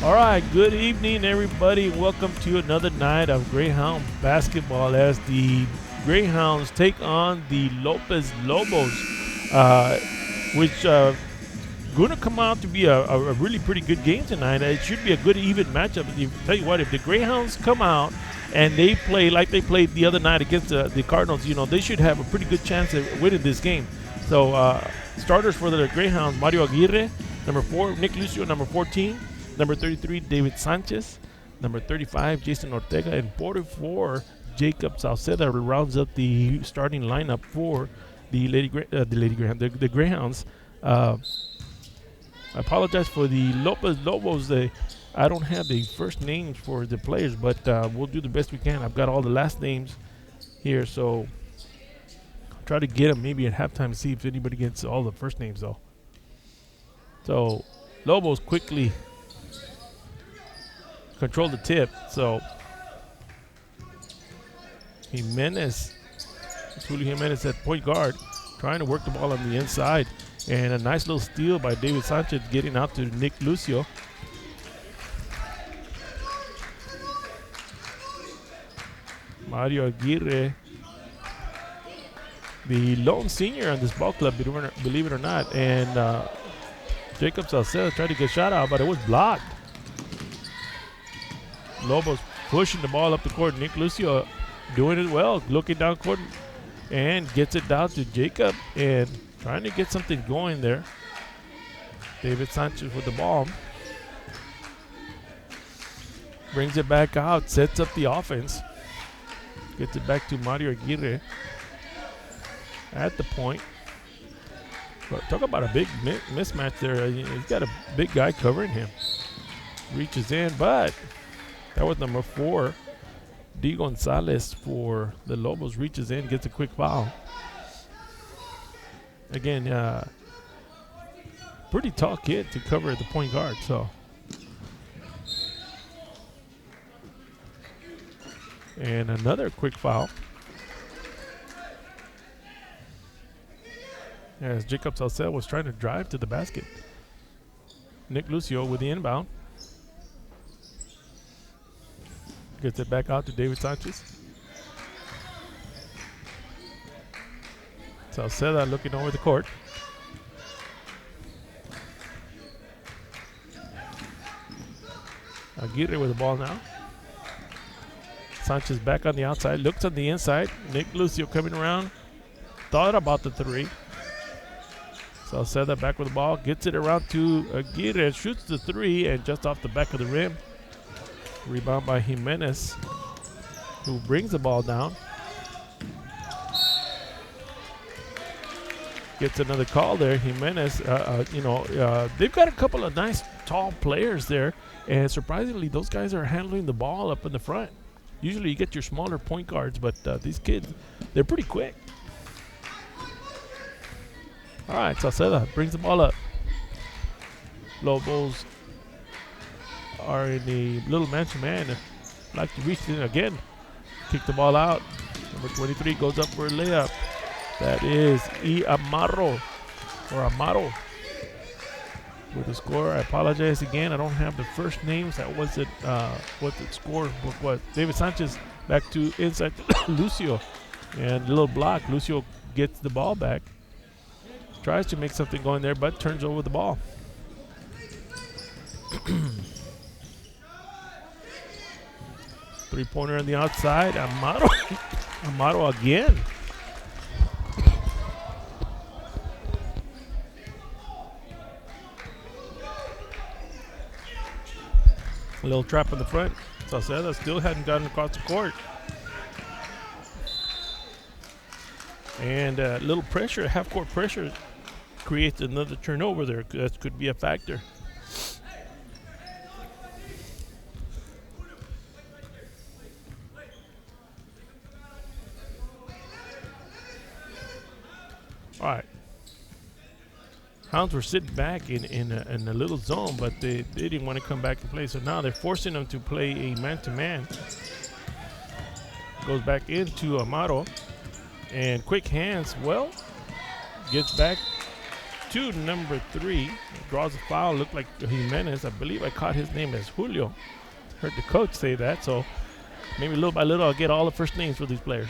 All right, good evening, everybody. Welcome to another night of Greyhound basketball as the Greyhounds take on the Lopez Lobos, uh, which going to come out to be a really pretty good game tonight. It should be a good even matchup. Tell you what, if the Greyhounds come out and they play like they played the other night against the Cardinals, they should have a pretty good chance of winning this game. So starters for the Greyhounds: Mario Aguirre, number 4; Nick Lucio, number 14; number 33, David Sanchez; number 35, Jason Ortega; and 44, Jacob Salceda rounds up the starting lineup for the the Greyhounds. I apologize for the Lopez Lobos. I don't have the first names for the players, but we'll do the best we can. I've got all the last names here, so I'll try to get them maybe at halftime, see if anybody gets all the first names, though. So Lobos quickly control the tip. So Jimenez, Julio Jimenez at point guard, trying to work the ball on the inside. And a nice little steal by David Sanchez getting out to Nick Lucio. Mario Aguirre, the lone senior on this ball club, believe it or not. And Jacob Salceda tried to get shot out, but it was blocked. Lobos pushing the ball up the court. Nick Lucio doing it well, looking down court and gets it down to Jacob and trying to get something going there. David Sanchez with the ball. Brings it back out, sets up the offense. Gets it back to Mario Aguirre at the point. But talk about a big mismatch there. He's got a big guy covering him. Reaches in, but that was number 4. D. Gonzalez for the Lobos reaches in, gets a quick foul. Again, pretty tall kid to cover the point guard. So, and another quick foul as Jacob Salceda was trying to drive to the basket. Nick Lucio with the inbound. Gets it back out to David Sanchez. Salceda looking over the court. Aguirre with the ball now. Sanchez back on the outside, looks on the inside. Nick Lucio coming around. Thought about the 3. Salceda back with the ball, gets it around to Aguirre, shoots the 3 and just off the back of the rim. Rebound by Jimenez, who brings the ball down. Gets another call there. Jimenez, they've got a couple of nice tall players there, and surprisingly, those guys are handling the ball up in the front. Usually you get your smaller point guards, but these kids, they're pretty quick. All right, Salceda brings the ball up. Lobos are in a little man-to-man. Like to reach in again. Kick the ball out. Number 23 goes up for a layup. That is Amaro with the score. I apologize again. I don't have the first names. That wasn't what the score was. David Sanchez back to inside to Lucio. And a little block. Lucio gets the ball back. Tries to make something going there, but turns over the ball. Three-pointer on the outside. Amaro again. A little trap in the front. Salceda still hadn't gotten across the court. And a little pressure, half-court pressure, creates another turnover there. That could be a factor. All right. Hounds were sitting back in a little zone, but they didn't want to come back and play. So now they're forcing them to play a man-to-man. Goes back into Amaro. And quick hands, gets back to number 3. Draws a foul. Looked like Jimenez. I believe I caught his name as Julio. Heard the coach say that. So maybe little by little I'll get all the first names for these players.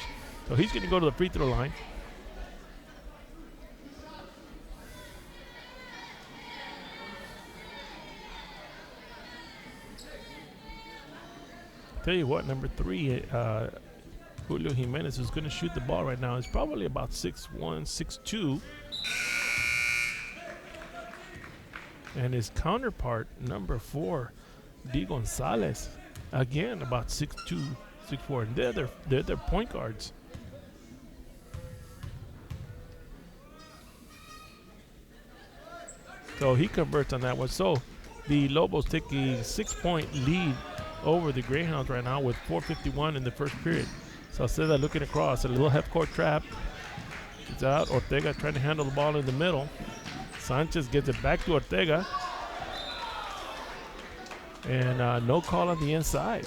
So he's going to go to the free throw line. Tell you what, number 3, Julio Jimenez is going to shoot the ball right now. He's probably about 6'1", 6'2". And his counterpart, number 4, D. Gonzalez, again about 6'2", 6'4". And they're their point guards. So he converts on that one. So the Lobos take a 6-point lead over the Greyhounds right now with 4:51 in the first period. Salceda looking across, a little half-court trap. It's out. Ortega trying to handle the ball in the middle. Sanchez gets it back to Ortega. And no call on the inside.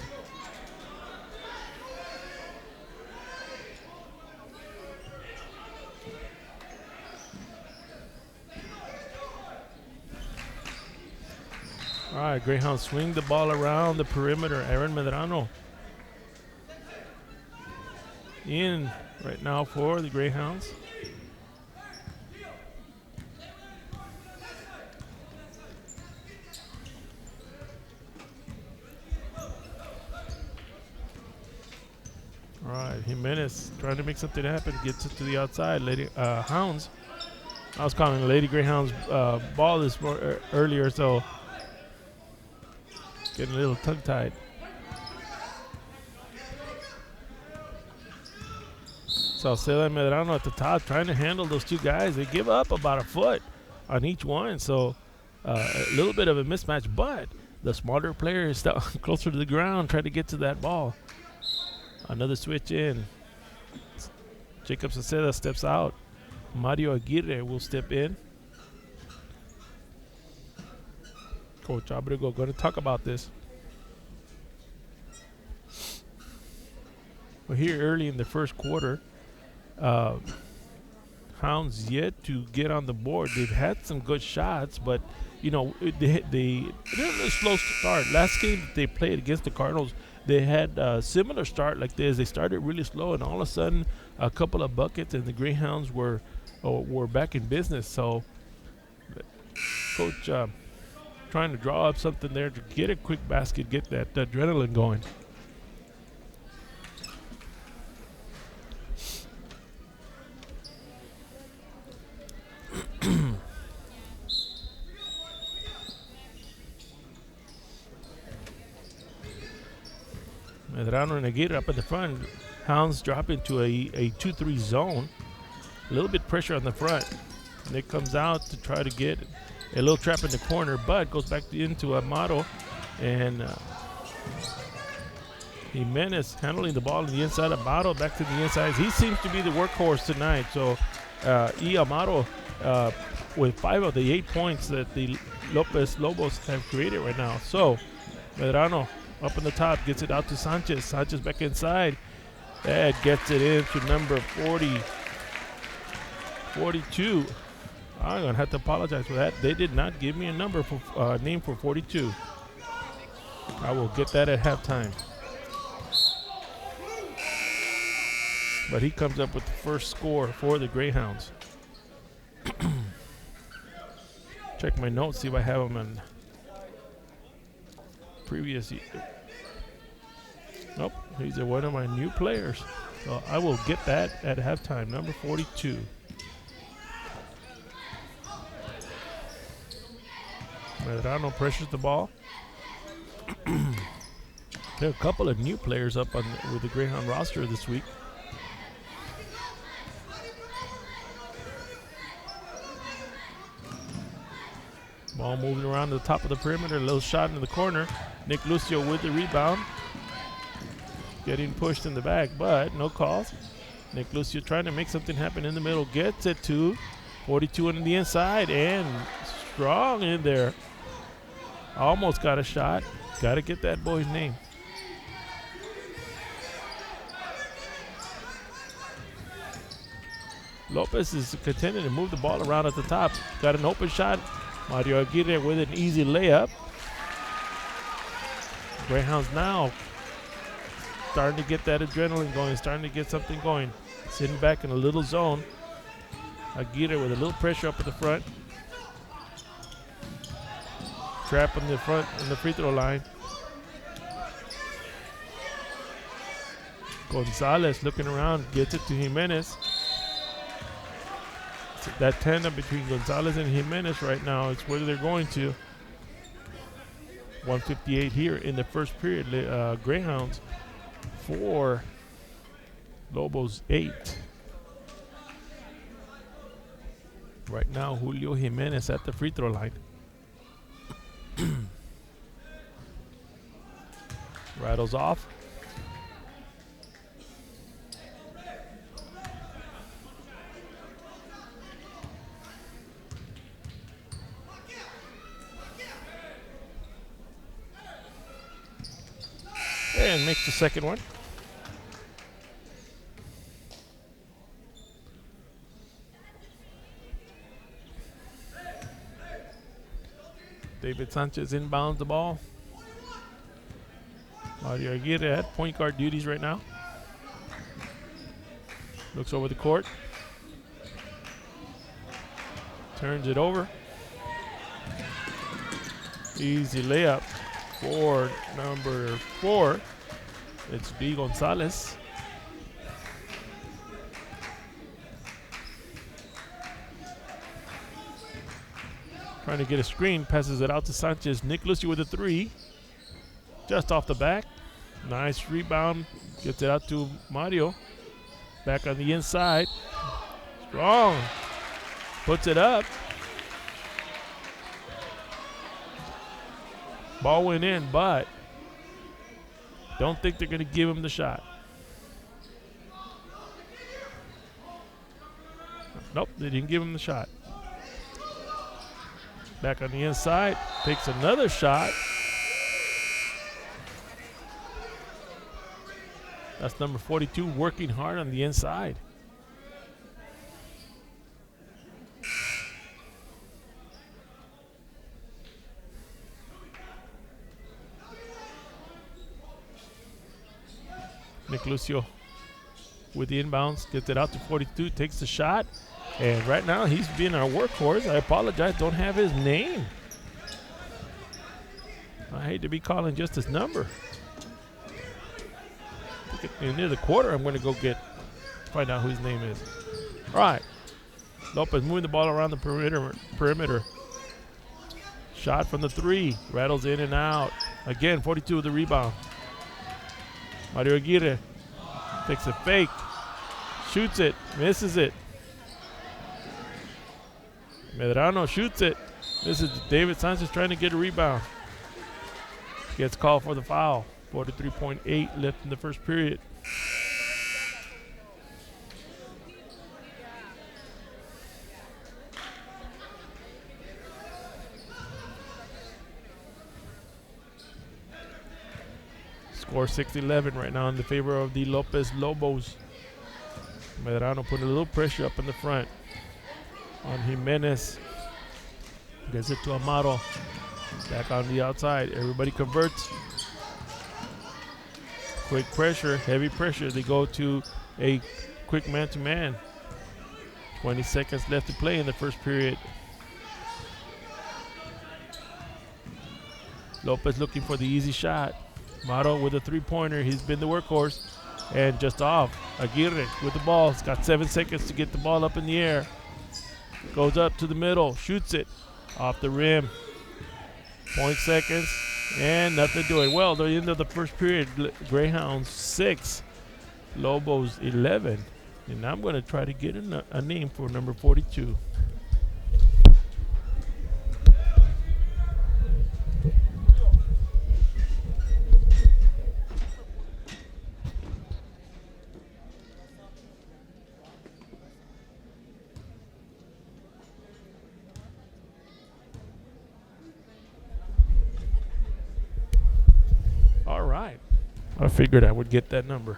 All right, Greyhounds swing the ball around the perimeter. Aaron Medrano in right now for the Greyhounds. All right, Jimenez trying to make something happen. Gets it to the outside. Lady Hounds. I was calling Lady Greyhounds ball this earlier, so getting a little tongue-tied. Salceda and Medrano at the top trying to handle those two guys. They give up about a foot on each one, so a little bit of a mismatch, but the smarter player is closer to the ground trying to get to that ball. Another switch in. Jacob Salceda steps out. Mario Aguirre will step in. Coach Abrego going to talk about this. Well, here early in the first quarter, Hounds yet to get on the board. They've had some good shots, but you know they're a slow start. Last game they played against the Cardinals, they had a similar start like this. They started really slow, and all of a sudden, a couple of buckets, and the Greyhounds were back in business. So, Coach trying to draw up something there to get a quick basket, get that adrenaline going. Medrano and Aguirre up in the front. Hounds drop into a 2-3 zone. A little bit pressure on the front. Nick comes out to try to get a little trap in the corner, but goes back into Amado. And Jimenez handling the ball on the inside. Amado back to the inside. He seems to be the workhorse tonight. So Amado with 5 of the 8 points that the Lobos have created right now. So Medrano up on the top, gets it out to Sanchez. Sanchez back inside. And gets it into number 42. I'm going to have to apologize for that. They did not give me a number for name for 42. I will get that at halftime. But he comes up with the first score for the Greyhounds. Check my notes, see if I have them on previous year. Nope, he's one of my new players. So I will get that at halftime, number 42. Medrano pressures the ball. There are a couple of new players up with the Greyhound roster this week. Ball moving around to the top of the perimeter. A little shot in the corner. Nick Lucio with the rebound. Getting pushed in the back, but no calls. Nick Lucio trying to make something happen in the middle. Gets it to 42 on the inside, and strong in there. Almost got a shot. Got to get that boy's name. Lopez is contending to move the ball around at the top. Got an open shot. Mario Aguirre with an easy layup. Greyhounds now starting to get that adrenaline going, starting to get something going. Sitting back in a little zone. Aguirre with a little pressure up at the front. Trap in the front on the free throw line. Gonzalez looking around, gets it to Jimenez. So that tandem between Gonzalez and Jimenez right now is where they're going to. 1:58 here in the first period. Greyhounds 4, Lobos 8. Right now, Julio Jimenez at the free throw line. Rattles off. And makes the second one. David Sanchez inbounds the ball. Mario Aguirre at point guard duties right now. Looks over the court. Turns it over. Easy layup for number 4. It's B. Gonzalez. Trying to get a screen, passes it out to Sanchez. Nick Lucy with a 3. Just off the back. Nice rebound. Gets it out to Mario. Back on the inside. Strong. Puts it up. Ball went in, but don't think they're going to give him the shot. Nope, they didn't give him the shot. Back on the inside, takes another shot. That's number 42 working hard on the inside. Nick Lucio with the inbounds, gets it out to 42, takes the shot. And right now he's being our workhorse. I apologize, don't have his name. I hate to be calling just his number. Near the quarter, I'm going to go find out who his name is. All right. Lopez moving the ball around the perimeter. Shot from the 3. Rattles in and out. Again, 42 with the rebound. Mario Aguirre takes a fake. Shoots it. Misses it. Medrano shoots it. This is David Sanchez trying to get a rebound. Gets called for the foul. 43.8 left in the first period. Score 6-11 right now in the favor of the Lopez Lobos. Medrano putting a little pressure up in the front on Jimenez. Gets it to Amaro. Back on the outside. Everybody converts. Quick pressure, heavy pressure. They go to a quick man-to-man. 20 seconds left to play in the first period. Lopez looking for the easy shot. Mato with a 3-pointer. He's been the workhorse. And just off. Aguirre with the ball. He's got 7 seconds to get the ball up in the air. Goes up to the middle. Shoots it. Off the rim. 0.6 seconds. And nothing doing. Well, the end of the first period, Greyhounds 6, Lobos 11. And I'm going to try to get a name for number 42. All right. I figured I would get that number.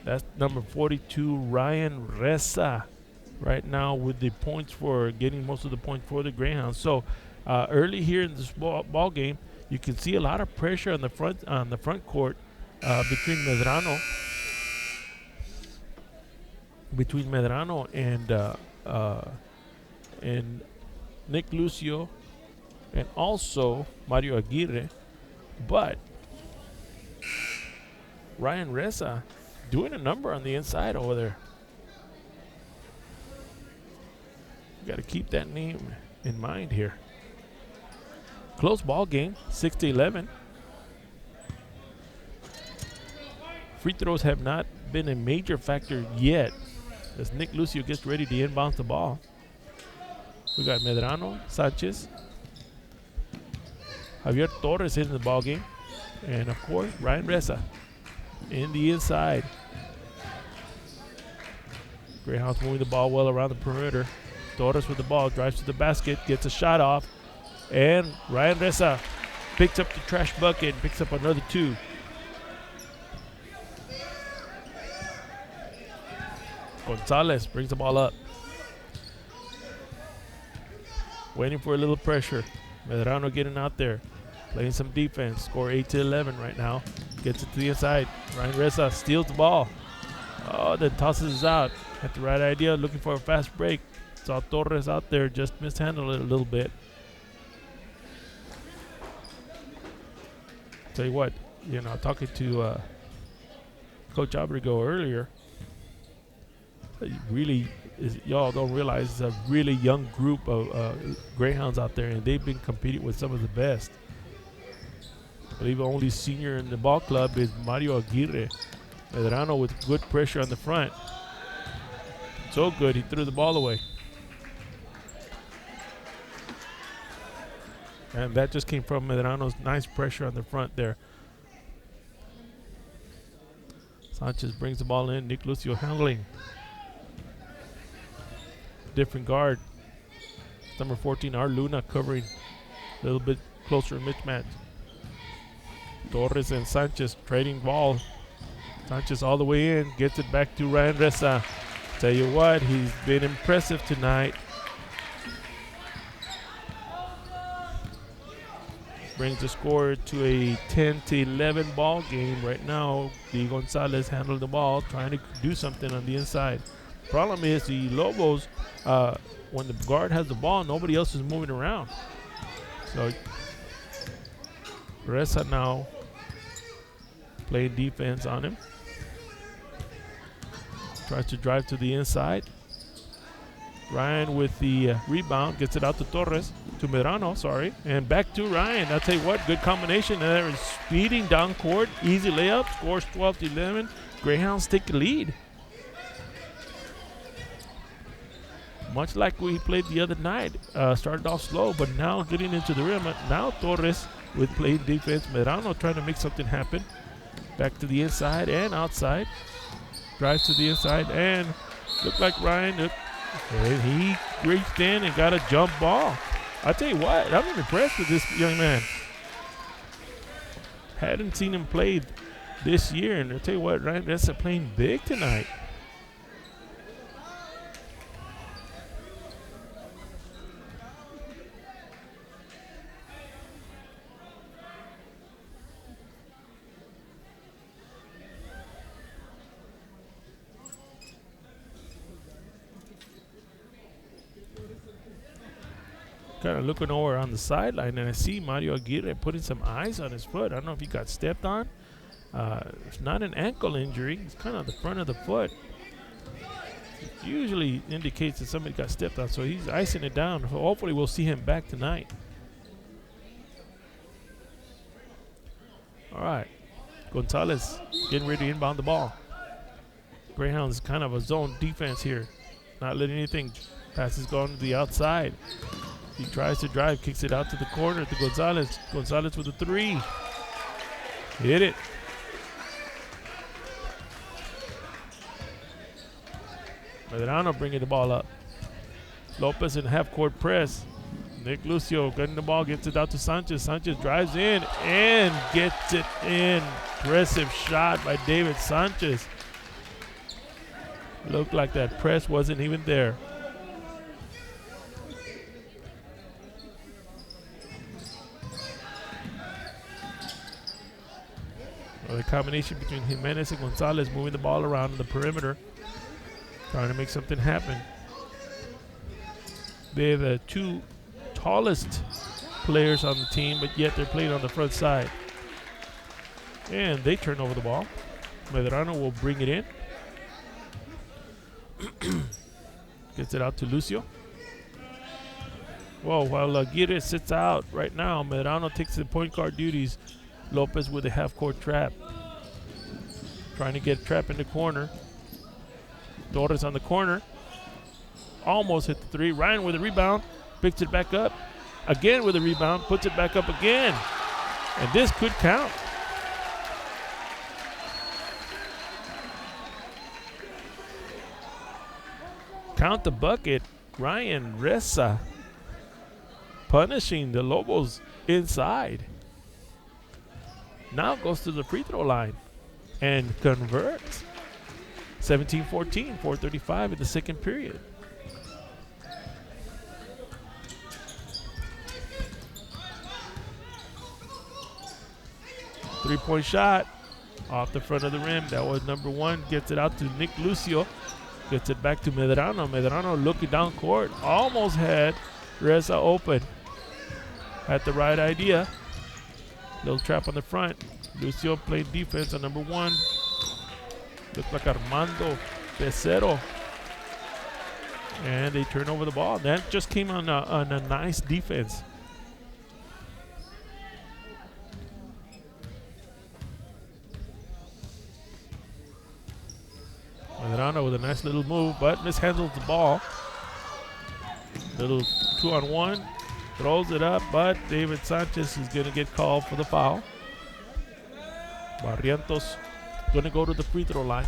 That's number 42, Ryan Reza. right now with the points for getting most of the points for the Greyhounds. So early here in this ball game, you can see a lot of pressure on the front court between Medrano and Nick Lucio and also Mario Aguirre, but Ryan Reza doing a number on the inside over there. You got to keep that name in mind here. Close ball game, 6-11. Free throws have not been a major factor yet as Nick Lucio gets ready to inbound the ball. We got Medrano, Sanchez, Javier Torres in the ball game, and of course Ryan Reza in the inside. Greyhounds moving the ball well around the perimeter. Torres with the ball, drives to the basket, gets a shot off, and Ryan Reza picks up the trash bucket, picks up another 2. Gonzalez brings the ball up. Waiting for a little pressure. Medrano getting out there, playing some defense. Score 8-11 right now. Gets it to the inside. Ryan Reza steals the ball. Oh, then tosses it out. Had the right idea, looking for a fast break. Saw Torres out there, just mishandled it a little bit. Tell you what, talking to Coach Abrigo earlier, y'all don't realize it's a really young group of Greyhounds out there, and they've been competing with some of the best. I believe the only senior in the ball club is Mario Aguirre. Medrano with good pressure on the front. So good, he threw the ball away. And that just came from Medrano's nice pressure on the front there. Sanchez brings the ball in. Nick Lucio handling. Different guard. Number 14, R. Luna covering a little bit closer mismatch. Torres and Sanchez trading ball. Sanchez all the way in. Gets it back to Ryan Reza. Tell you what, he's been impressive tonight. Brings the score to a 10-11 ball game right now. D. Gonzalez handled the ball, trying to do something on the inside. Problem is the Lobos, when the guard has the ball, nobody else is moving around. So Reza now playing defense on him. Tries to drive to the inside. Ryan with the rebound, gets it out to Torres, to Medrano, sorry, and back to Ryan. I'll tell you what, good combination there. Is speeding down court, easy layup, scores 12-11. Greyhounds take the lead. Much like we played the other night, started off slow, but now getting into the rim. Now Torres with playing defense. Medrano trying to make something happen. Back to the inside and outside. Drives to the inside and looked like Ryan. And he reached in and got a jump ball. I tell you what, I'm impressed with this young man. Hadn't seen him play this year, and I tell you what, Ryan Reza playing big tonight. Kind of looking over on the sideline, and I see Mario Aguirre putting some ice on his foot. I don't know if he got stepped on. It's not an ankle injury. It's kind of the front of the foot. It usually indicates that somebody got stepped on, so he's icing it down. So hopefully we'll see him back tonight. All right. Gonzalez getting ready to inbound the ball. Greyhounds kind of a zone defense here. Not letting anything. Passes going to the outside. He tries to drive, kicks it out to the corner to Gonzalez. Gonzalez with a 3. Hit it. Medrano bringing the ball up. Lopez in half-court press. Nick Lucio getting the ball, gets it out to Sanchez. Sanchez drives in and gets it in. Impressive shot by David Sanchez. Looked like that press wasn't even there. The combination between Jimenez and Gonzalez moving the ball around in the perimeter, trying to make something happen. They're the two tallest players on the team, but yet they're playing on the front side. And they turn over the ball. Medrano will bring it in. Gets it out to Lucio. Whoa, while Aguirre sits out right now, Medrano takes the point guard duties. Lopez with a half-court trap. Trying to get a trap in the corner. Torres on the corner. Almost hit the three. Ryan with a rebound. Picks it back up. Again with a rebound. Puts it back up again. And this could count. Count the bucket. Ryan Ressa punishing the Lobos inside. Now goes to the free throw line and converts. 17-14, 4:35 in the second period. Three-point shot off the front of the rim. That was number one. Gets it out to Nick Lucio. Gets it back to Medrano. Medrano looking down court. Almost had Reza open. Had the right idea. Little trap on the front. Lucio playing defense on number one. Looks like Armando Becero. And they turn over the ball. That just came on a nice defense. Medrano with a nice little move, but mishandles the ball. Little 2-on-1. Throws it up, but David Sanchez is going to get called for the foul. Barrientos going to go to the free throw line.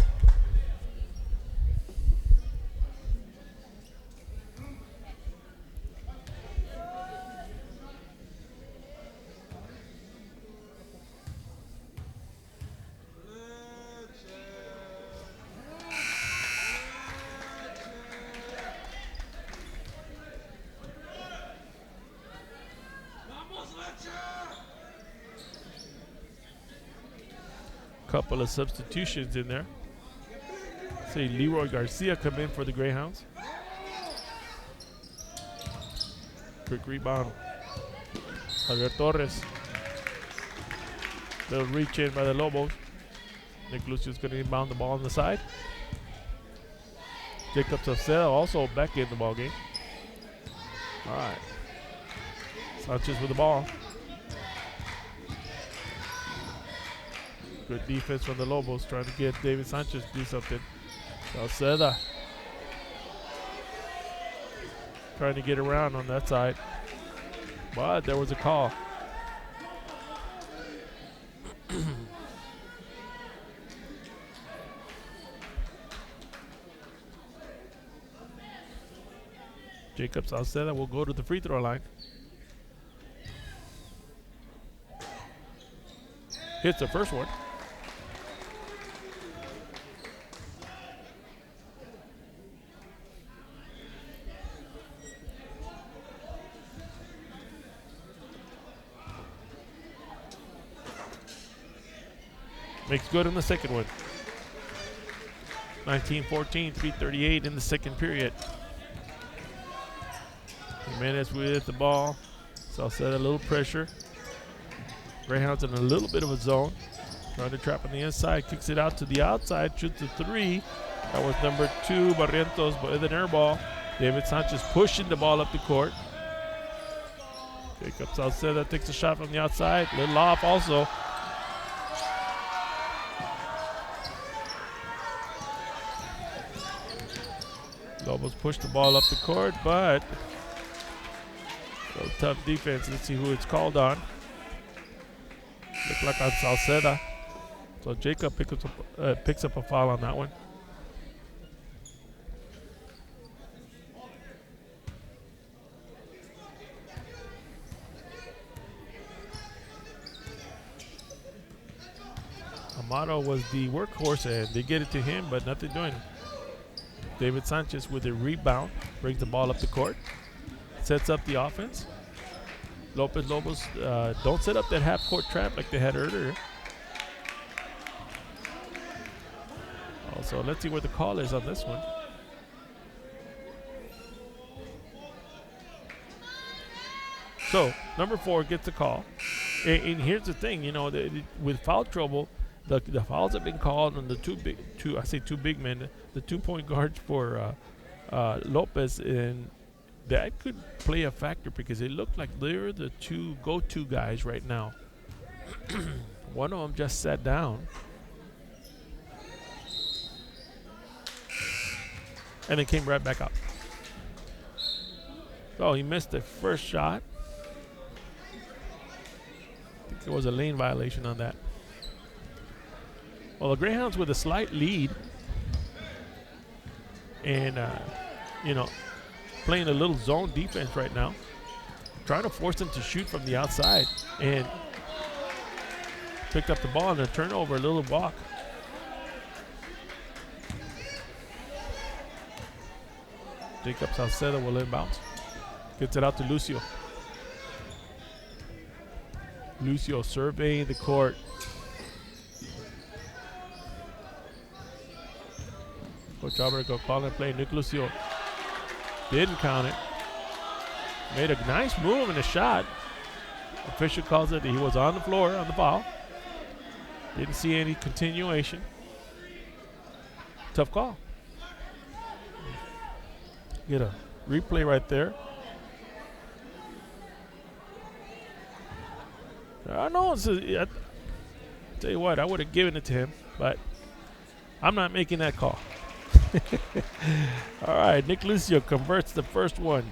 Couple of substitutions in there. Say Leroy Garcia come in for the Greyhounds. Quick rebound. Javier Torres. Little reach in by the Lobos. Nick Lucio's going to inbound the ball on the side. Jacob Sauceda also back in the ball game. All right. Sanchez with the ball. Good defense from the Lobos, trying to get David Sanchez to do something. Sauceda trying to get around on that side, but there was a call. Jacob Sauceda will go to the free throw line. Hits the first one. Makes good in the second one. 19-14, 3:38 in the second period. Jimenez with the ball. Sauceda a little pressure. Greyhounds in a little bit of a zone. Trying to trap on the inside. Kicks it out to the outside. Shoots the three. That was number 2, Barrientos, but with an air ball. David Sanchez pushing the ball up the court. Jacob Sauceda takes a shot from the outside. Little off also. Lobos push the ball up the court, but a tough defense. Let's see who it's called on. Look like on Sauceda. So Jacob picks up a foul on that one. Amado was the workhorse, and they get it to him, but nothing doing. David Sanchez with a rebound, brings the ball up the court, sets up the offense. Lopez Lobos don't set up that half-court trap like they had earlier. So let's see where the call is on this one. So number 4 gets the call. And here's the thing, with foul trouble, the fouls have been called on the two big men, the 2-point guards for Lopez, and that could play a factor because it looked like they're the 2 go-to guys right now. One of them just sat down. And then came right back up. So he missed the first shot. I think there was a lane violation on that. Well, the Greyhounds with a slight lead. And, playing a little zone defense right now. Trying to force them to shoot from the outside. And picked up the ball and a turnover, a little walk. Jacob Salcedo will inbounds. Gets it out to Lucio. Lucio surveying the court. Coach Alberto calling play. Nick Lucio didn't count it. Made a nice move in the shot. Official calls it. He was on the floor on the foul. Didn't see any continuation. Tough call. Get a replay right there. I know. I tell you what, I would have given it to him, but I'm not making that call. All right, Nick Lucio converts the first one.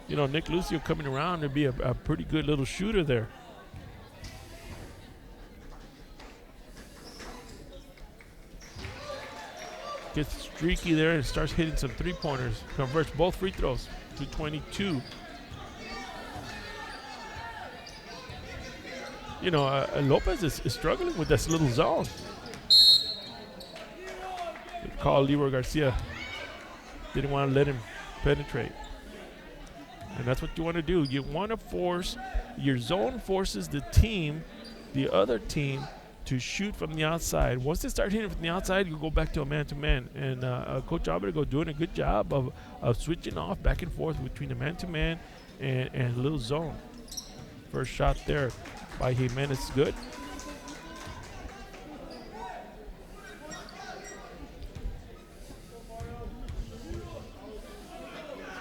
Nick Lucio coming around to be a pretty good little shooter there. Gets streaky there and starts hitting some 3-pointers. Converts both free throws to 22. Lopez is struggling with this little zone. They call Leroy Garcia. Didn't want to let him penetrate. And that's what you want to do. You want to force, your zone forces the other team, to shoot from the outside. Once they start hitting from the outside, you go back to a man-to-man. And Coach Abrego doing a good job of switching off back and forth between the man-to-man and a little zone. First shot there by Jimenez is good.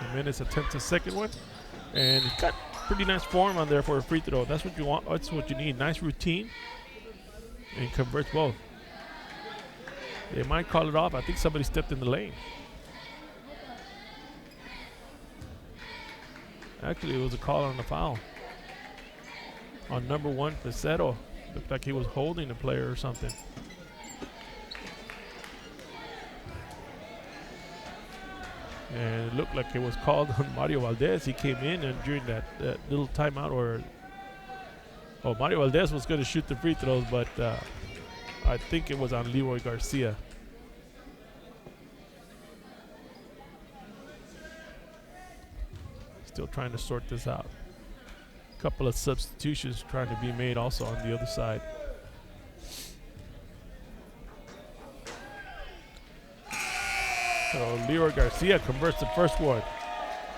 Jimenez attempts a second one. And he's got pretty nice form on there for a free throw. That's what you want. That's what you need. Nice routine. And converts both. They might call it off. I think somebody stepped in the lane. Actually, it was a call on the foul. On number 1, Pizarro. Looked like he was holding a player or something. And it looked like it was called on Mario Valdez. He came in and during that little timeout Mario Valdez was going to shoot the free throws, but I think it was on Leroy Garcia. Still trying to sort this out. Couple of substitutions trying to be made also on the other side. So Leroy Garcia converts the first one.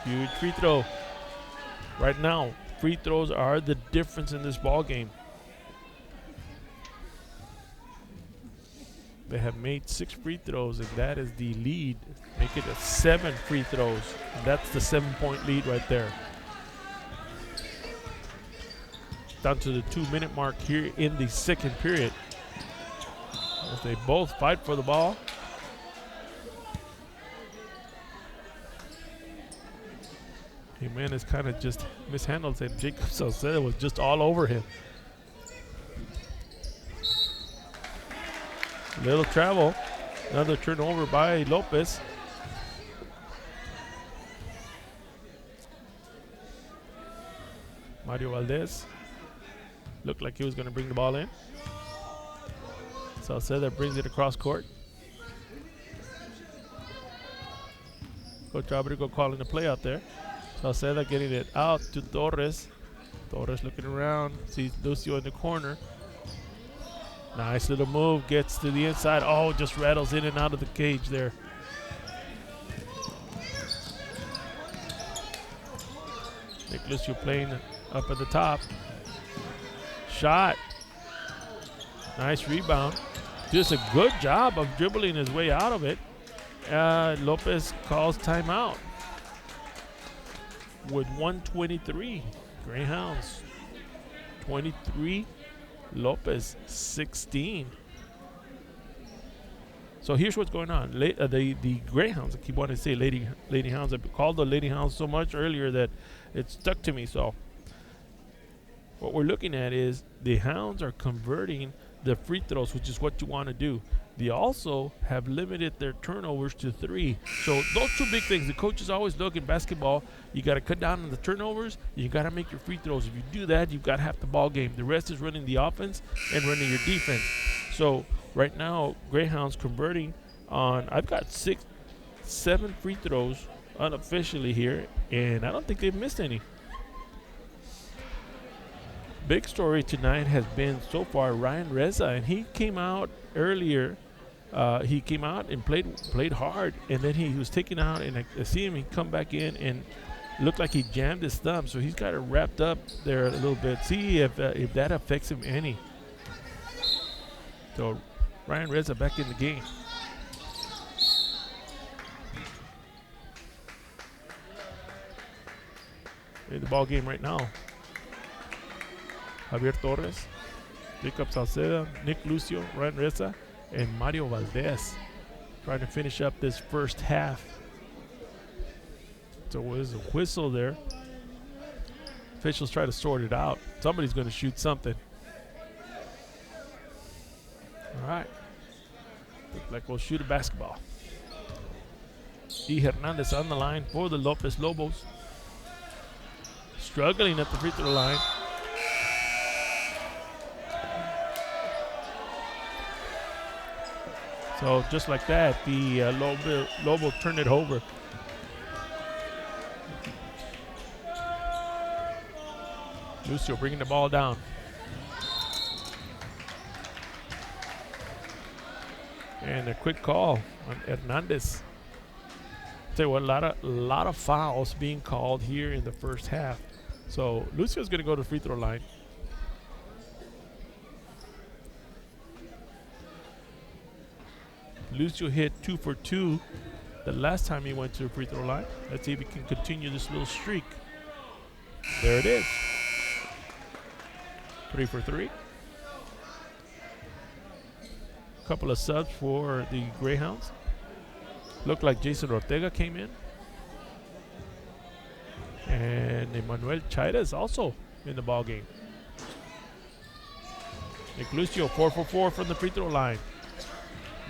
Huge free throw. Right now, free throws are the difference in this ball game. They have made 6 free throws, and that is the lead. Make it 7 free throws. And that's the 7-point lead right there. Down to the 2-minute mark here in the second period. As they both fight for the ball. Jimenez kind of just mishandled it. Jacob Salcedo was just all over him. Little travel. Another turnover by Lopez. Mario Valdez looked like he was going to bring the ball in. Salcedo brings it across court. Coach Abrego calling the play out there. Salcedo getting it out to Torres. Torres looking around, sees Lucio in the corner. Nice little move. Gets to the inside. Oh, just rattles in and out of the cage there. Nick Lucio playing up at the top. Shot. Nice rebound. Just a good job of dribbling his way out of it. Lopez calls timeout with 1:23. Greyhounds 23. Lopez 16. So here's what's going on. The Greyhounds, I keep wanting to say Lady Hounds. I called the Lady Hounds so much earlier that it stuck to me. So what we're looking at is the Hounds are converting the free throws, which is what you want to do. They also have limited their turnovers to 3. So those two big things. The coaches always look in basketball. You got to cut down on the turnovers. You got to make your free throws. If you do that, you've got half the ball game. The rest is running the offense and running your defense. So right now, Greyhounds converting on. I've got 7 free throws unofficially here, and I don't think they've missed any. Big story tonight has been so far Ryan Reza, and he came out earlier. He came out and played hard, and then he was taken out, and I see him. He come back in and looked like he jammed his thumb, so he's got it wrapped up there a little bit. See if that affects him any. So Ryan Reza back in the game. In the ball game right now. Javier Torres, Jacob Salceda, Nick Lucio, Ryan Reza, and Mario Valdez trying to finish up this first half. So there's a whistle there. Officials try to sort it out. Somebody's going to shoot something. All right. Looks like we'll shoot a basketball. E. Hernandez on the line for the Lopez Lobos. Struggling at the free throw line. So just like that, the Lobos turned it over. Lucio bringing the ball down. And a quick call on Hernandez. Tell you what, a lot of fouls being called here in the first half. So Lucio's going to go to the free throw line. Lucio hit 2 for 2 the last time he went to the free throw line. Let's see if he can continue this little streak. There it is. 3 for 3. Couple of subs for the Greyhounds. Looked like Jason Ortega came in. And Emmanuel Chaira is also in the ball game. Nick Lucio 4 for 4 from the free throw line.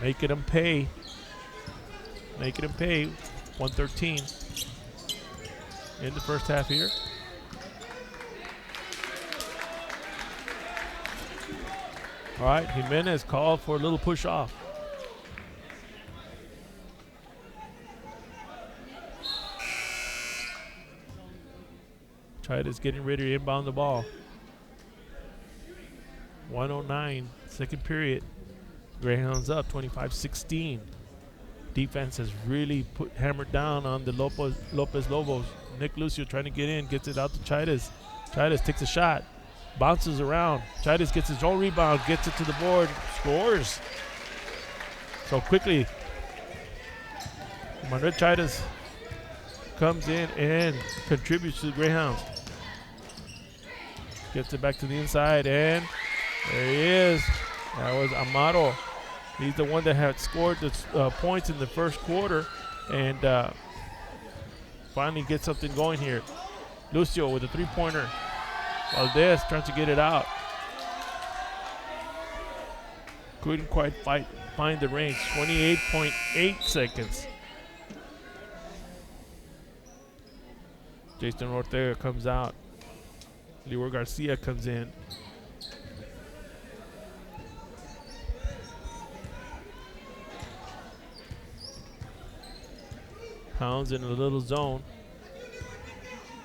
Making him pay. Making him pay. 113 in the first half here. All right, Jimenez called for a little push off. Tried is getting ready to inbound the ball. 109, second period. Greyhounds up 25-16. Defense has really hammered down on the Lopez Lobos. Nick Lucio trying to get in, gets it out to Chidas. Chidas takes a shot, bounces around. Chidas gets his own rebound, gets it to the board, scores. So quickly, Manuel Chidas comes in and contributes to the Greyhounds. Gets it back to the inside, and there he is. That was Amaro. He's the one that had scored the points in the first quarter, and finally get something going here. Lucio with a three-pointer. Valdez trying to get it out. Couldn't quite find the range. 28.8 seconds. Jason Ortega comes out. Leroy Garcia comes in. Hounds in a little zone.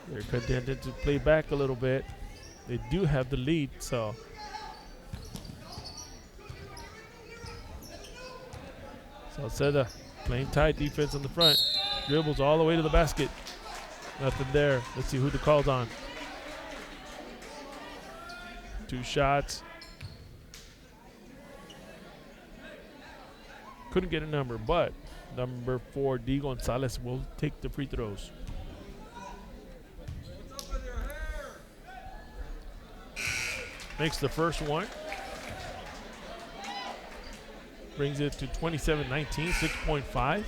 They're contented to play back a little bit. They do have the lead, so Salceda playing tight defense on the front. Dribbles all the way to the basket. Nothing there. Let's see who the call's on. 2 shots. Couldn't get a number, but number 4, D. Gonzalez, will take the free throws. Makes the first one. Brings it to 27-19, 6.5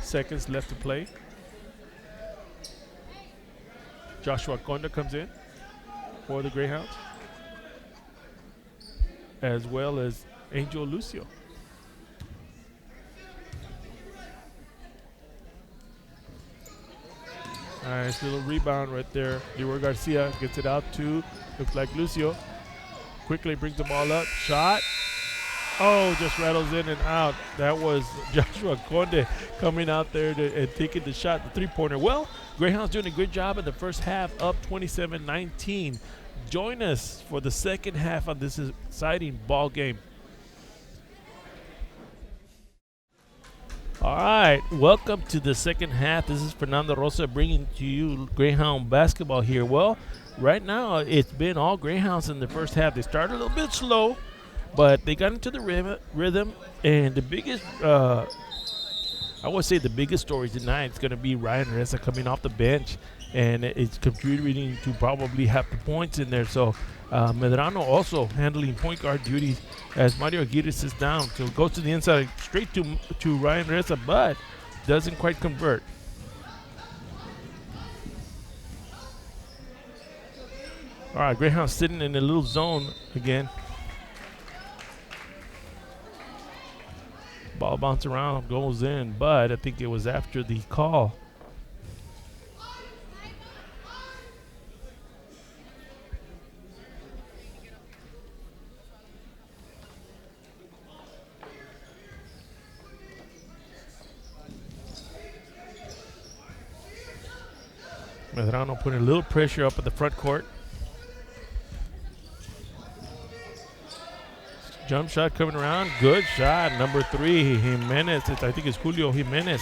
seconds left to play. Joshua Conda comes in for the Greyhounds, as well as Angel Lucio. Nice little rebound right there. Leroy Garcia gets it out to, looks like Lucio. Quickly brings the ball up. Shot. Oh, just rattles in and out. That was Joshua Conde coming out there and taking the shot, the three-pointer. Well, Greyhounds doing a good job in the first half, up 27-19. Join us for the second half of this exciting ball game. All right, welcome to the second half. This is Fernando Rosa bringing to you Greyhound basketball here. Well, right now it's been all Greyhounds in the first half. They started a little bit slow, but they got into the rhythm, and the biggest, I would say the biggest story tonight is going to be Ryan Reza coming off the bench, and it's contributing to probably half the points in there. So Medrano also handling point guard duties as Mario Aguirre sits down. So it goes to the inside, straight to Ryan Reza, but doesn't quite convert. All right, Greyhound sitting in a little zone again. Ball bounces around, goes in, but I think it was after the call. Medrano putting a little pressure up at the front court. Jump shot coming around. Good shot. Number 3, Jimenez. I think it's Julio Jimenez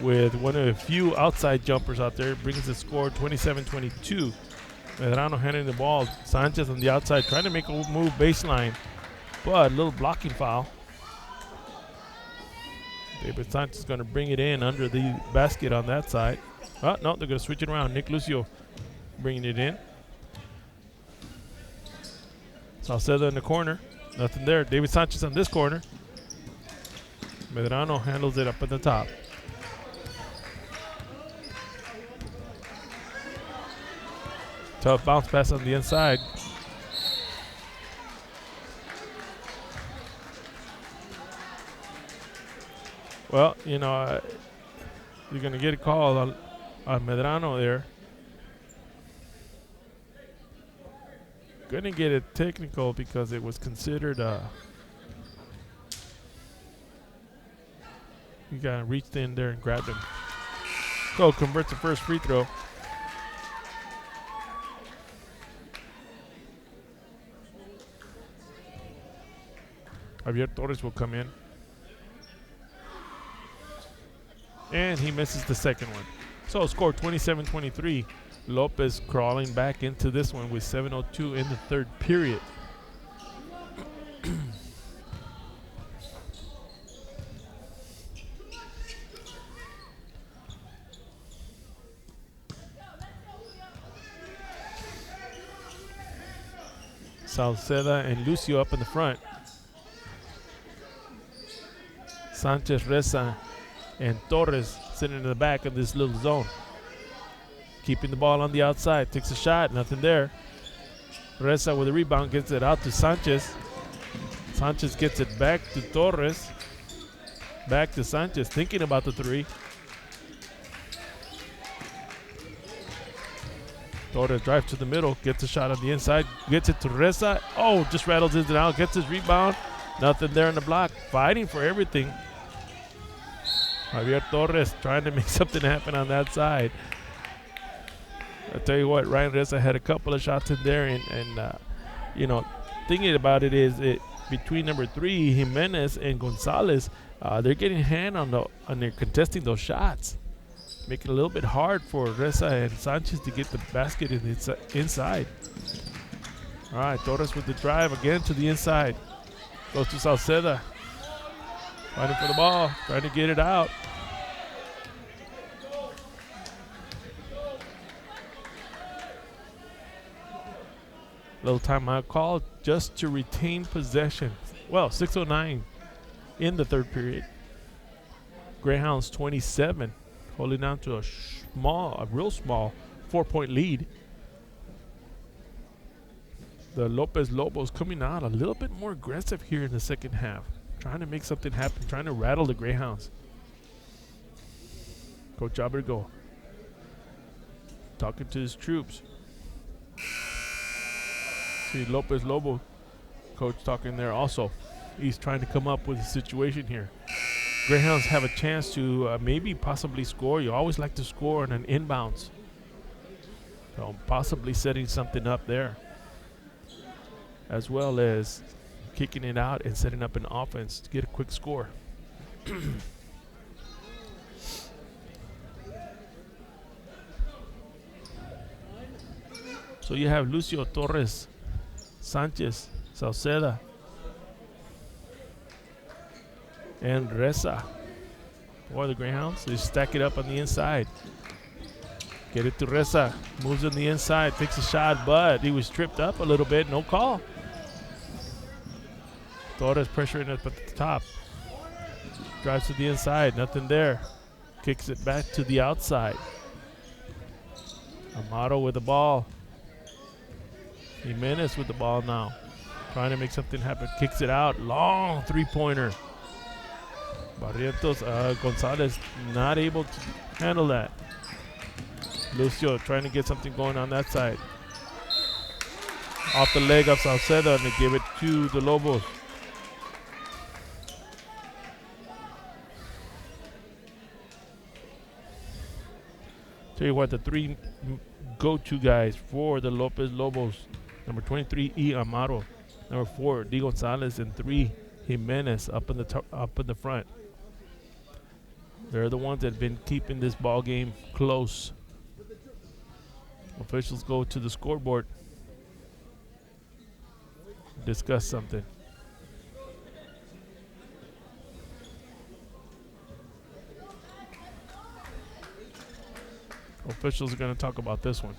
with one of the few outside jumpers out there. Brings the score 27-22. Medrano handing the ball. Sanchez on the outside trying to make a move baseline, but a little blocking foul. David Sanchez is going to bring it in under the basket on that side. Oh, no, they're going to switch it around. Nick Lucio bringing it in. Salceda in the corner. Nothing there. David Sanchez on this corner. Medrano handles it up at the top. Tough bounce pass on the inside. Well, you know, you're going to get a call on Medrano there. Going to get it technical because it was considered you got to reach in there and grab him. So converts the first free throw. Javier Torres will come in. And he misses the second one. So score 27-23. Lopez crawling back into this one with 7:02 in the third period. Salceda and Lucio up in the front. Sanchez, Reza, and Torres sitting in the back of this little zone. Keeping the ball on the outside. Takes a shot. Nothing there. Reza with a rebound. Gets it out to Sanchez. Sanchez gets it back to Torres. Back to Sanchez. Thinking about the three. Torres drives to the middle. Gets a shot on the inside. Gets it to Reza. Oh, just rattles it out. Gets his rebound. Nothing there in the block. Fighting for everything. Javier Torres trying to make something happen on that side. I tell you what, Ryan Reza had a couple of shots in there, and you know, thinking about it is between number 3 Jimenez and Gonzalez. They're getting a hand on they're contesting those shots, making it a little bit hard for Reza and Sanchez to get the basket inside. All right, Torres with the drive again to the inside. Goes to Salceda. Fighting for the ball, trying to get it out. Little timeout call just to retain possession. Well, 6:09 in the third period. Greyhounds 27, holding on to a real small 4-point lead. The Lopez Lobos coming out a little bit more aggressive here in the second half, trying to make something happen, trying to rattle the Greyhounds. Coach Abergo talking to his troops. See Lopez Lobo coach talking there also. He's trying to come up with a situation here. Greyhounds have a chance to maybe possibly score. You always like to score on an inbounds. So possibly setting something up there, as well as kicking it out and setting up an offense to get a quick score. So you have Lucio, Torres, Sanchez, Salceda, and Reza. Boy, the Greyhounds, they stack it up on the inside. Get it to Reza, moves on the inside, takes a shot, but he was tripped up a little bit, no call. Torres pressuring up at the top. Drives to the inside, nothing there. Kicks it back to the outside. Amato with the ball. Jimenez with the ball now. Trying to make something happen. Kicks it out. Long three-pointer. Barrientos, Gonzalez not able to handle that. Lucio trying to get something going on that side. Off the leg of Salceda, and they give it to the Lobos. Tell you what, the three go-to guys for the Lopez Lobos. Number 23, E. Amaro. Number 4, D. Gonzalez. And 3, Jimenez up in the front. They're the ones that have been keeping this ball game close. Officials go to the scoreboard. Discuss something. Officials are going to talk about this one.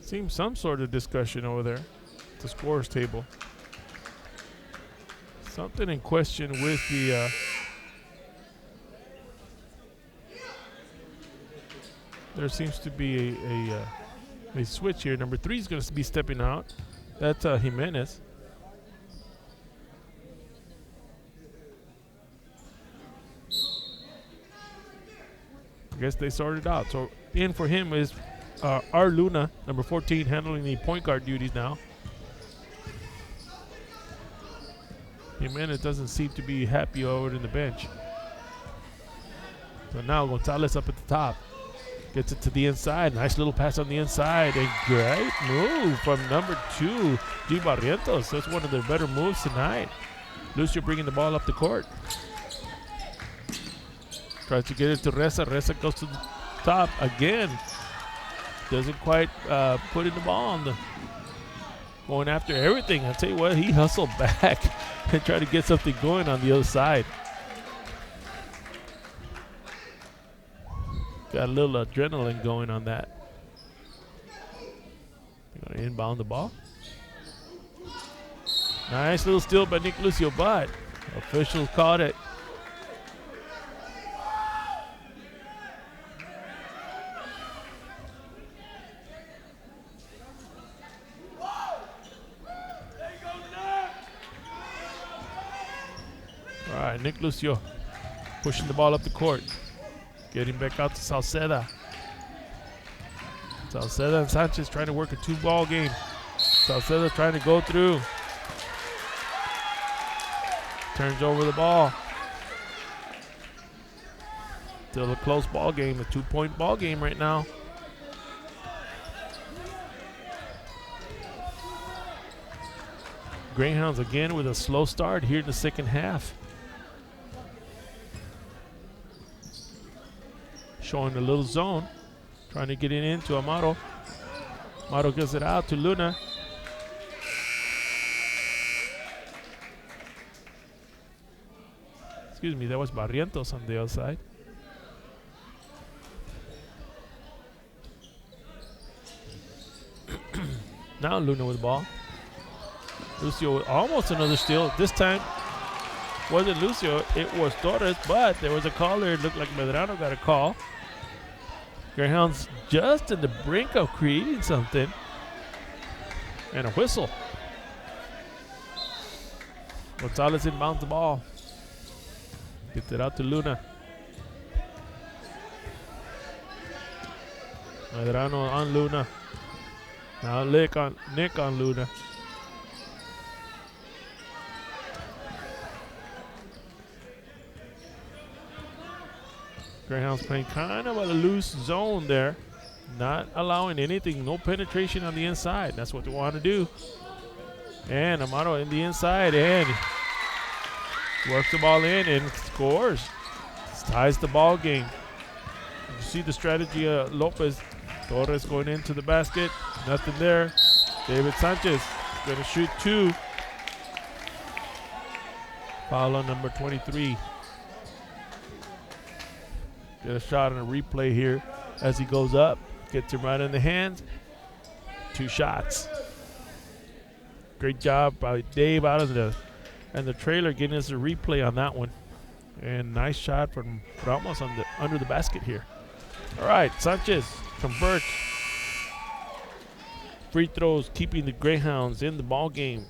Seems some sort of discussion over there at the scorer's table. Something in question with the there seems to be a switch here. Number 3 is going to be stepping out. That's Jimenez. I guess they sorted out. So in for him is R. Luna, number 14, handling the point guard duties now. Jimenez doesn't seem to be happy over in the bench. So now Gonzalez up at the top. Gets it to the inside. Nice little pass on the inside. A great move from number 2, G. Barrientos. That's one of their better moves tonight. Lucio bringing the ball up the court. Tries to get it to Reza. Reza goes to the top again. Doesn't quite put in the ball on the going after everything. I'll tell you what, he hustled back and tried to get something going on the other side. Got a little adrenaline going on that. Going to inbound the ball. Nice little steal by Nick Lucio, but officials caught it. All right, Nick Lucio pushing the ball up the court. Getting back out to Salceda. Salceda and Sanchez trying to work a 2-ball game. Salceda trying to go through. Turns over the ball. Still a close ball game, a 2-point ball game right now. Greyhounds again with a slow start here in the second half. Showing a little zone. Trying to get it into Amaro. Amaro gets it out to Luna. Excuse me, that was Barrientos on the other side. Now Luna with the ball. Lucio almost another steal. This time wasn't Lucio, it was Torres, but there was a call there. It looked like Medrano got a call. Greyhounds just in the brink of creating something. And a whistle. Gonzalez inbounds the ball. Gets it out to Luna. Medrano on Luna. Now Nick on Luna. Greyhounds playing kind of a loose zone there. Not allowing anything, no penetration on the inside. That's what they want to do. And Amaro in the inside and works the ball in and scores. Ties the ball game. You see the strategy of Lopez. Torres going into the basket. Nothing there. David Sanchez going to shoot 2. Foul on number 23. Get a shot on a replay here as he goes up. Gets him right in the hands. 2 shots. Great job by Dave out of the trailer getting us a replay on that one. And nice shot from Ramos on under the basket here. All right, Sanchez converts. Free throws keeping the Greyhounds in the ball game.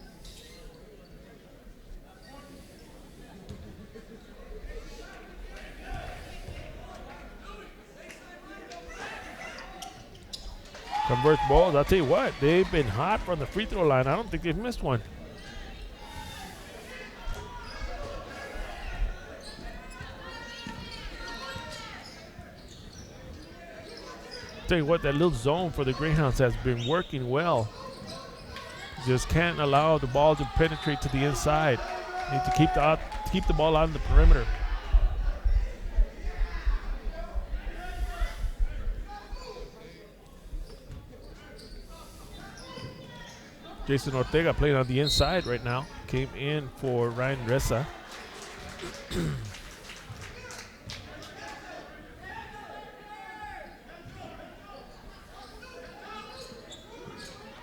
Converts balls. I'll tell you what, they've been hot from the free throw line. I don't think they've missed one. Tell you what, that little zone for the Greyhounds has been working well. Just can't allow the ball to penetrate to the inside. Need to keep the ball out on the perimeter. Jason Ortega playing on the inside right now. Came in for Ryan Reza.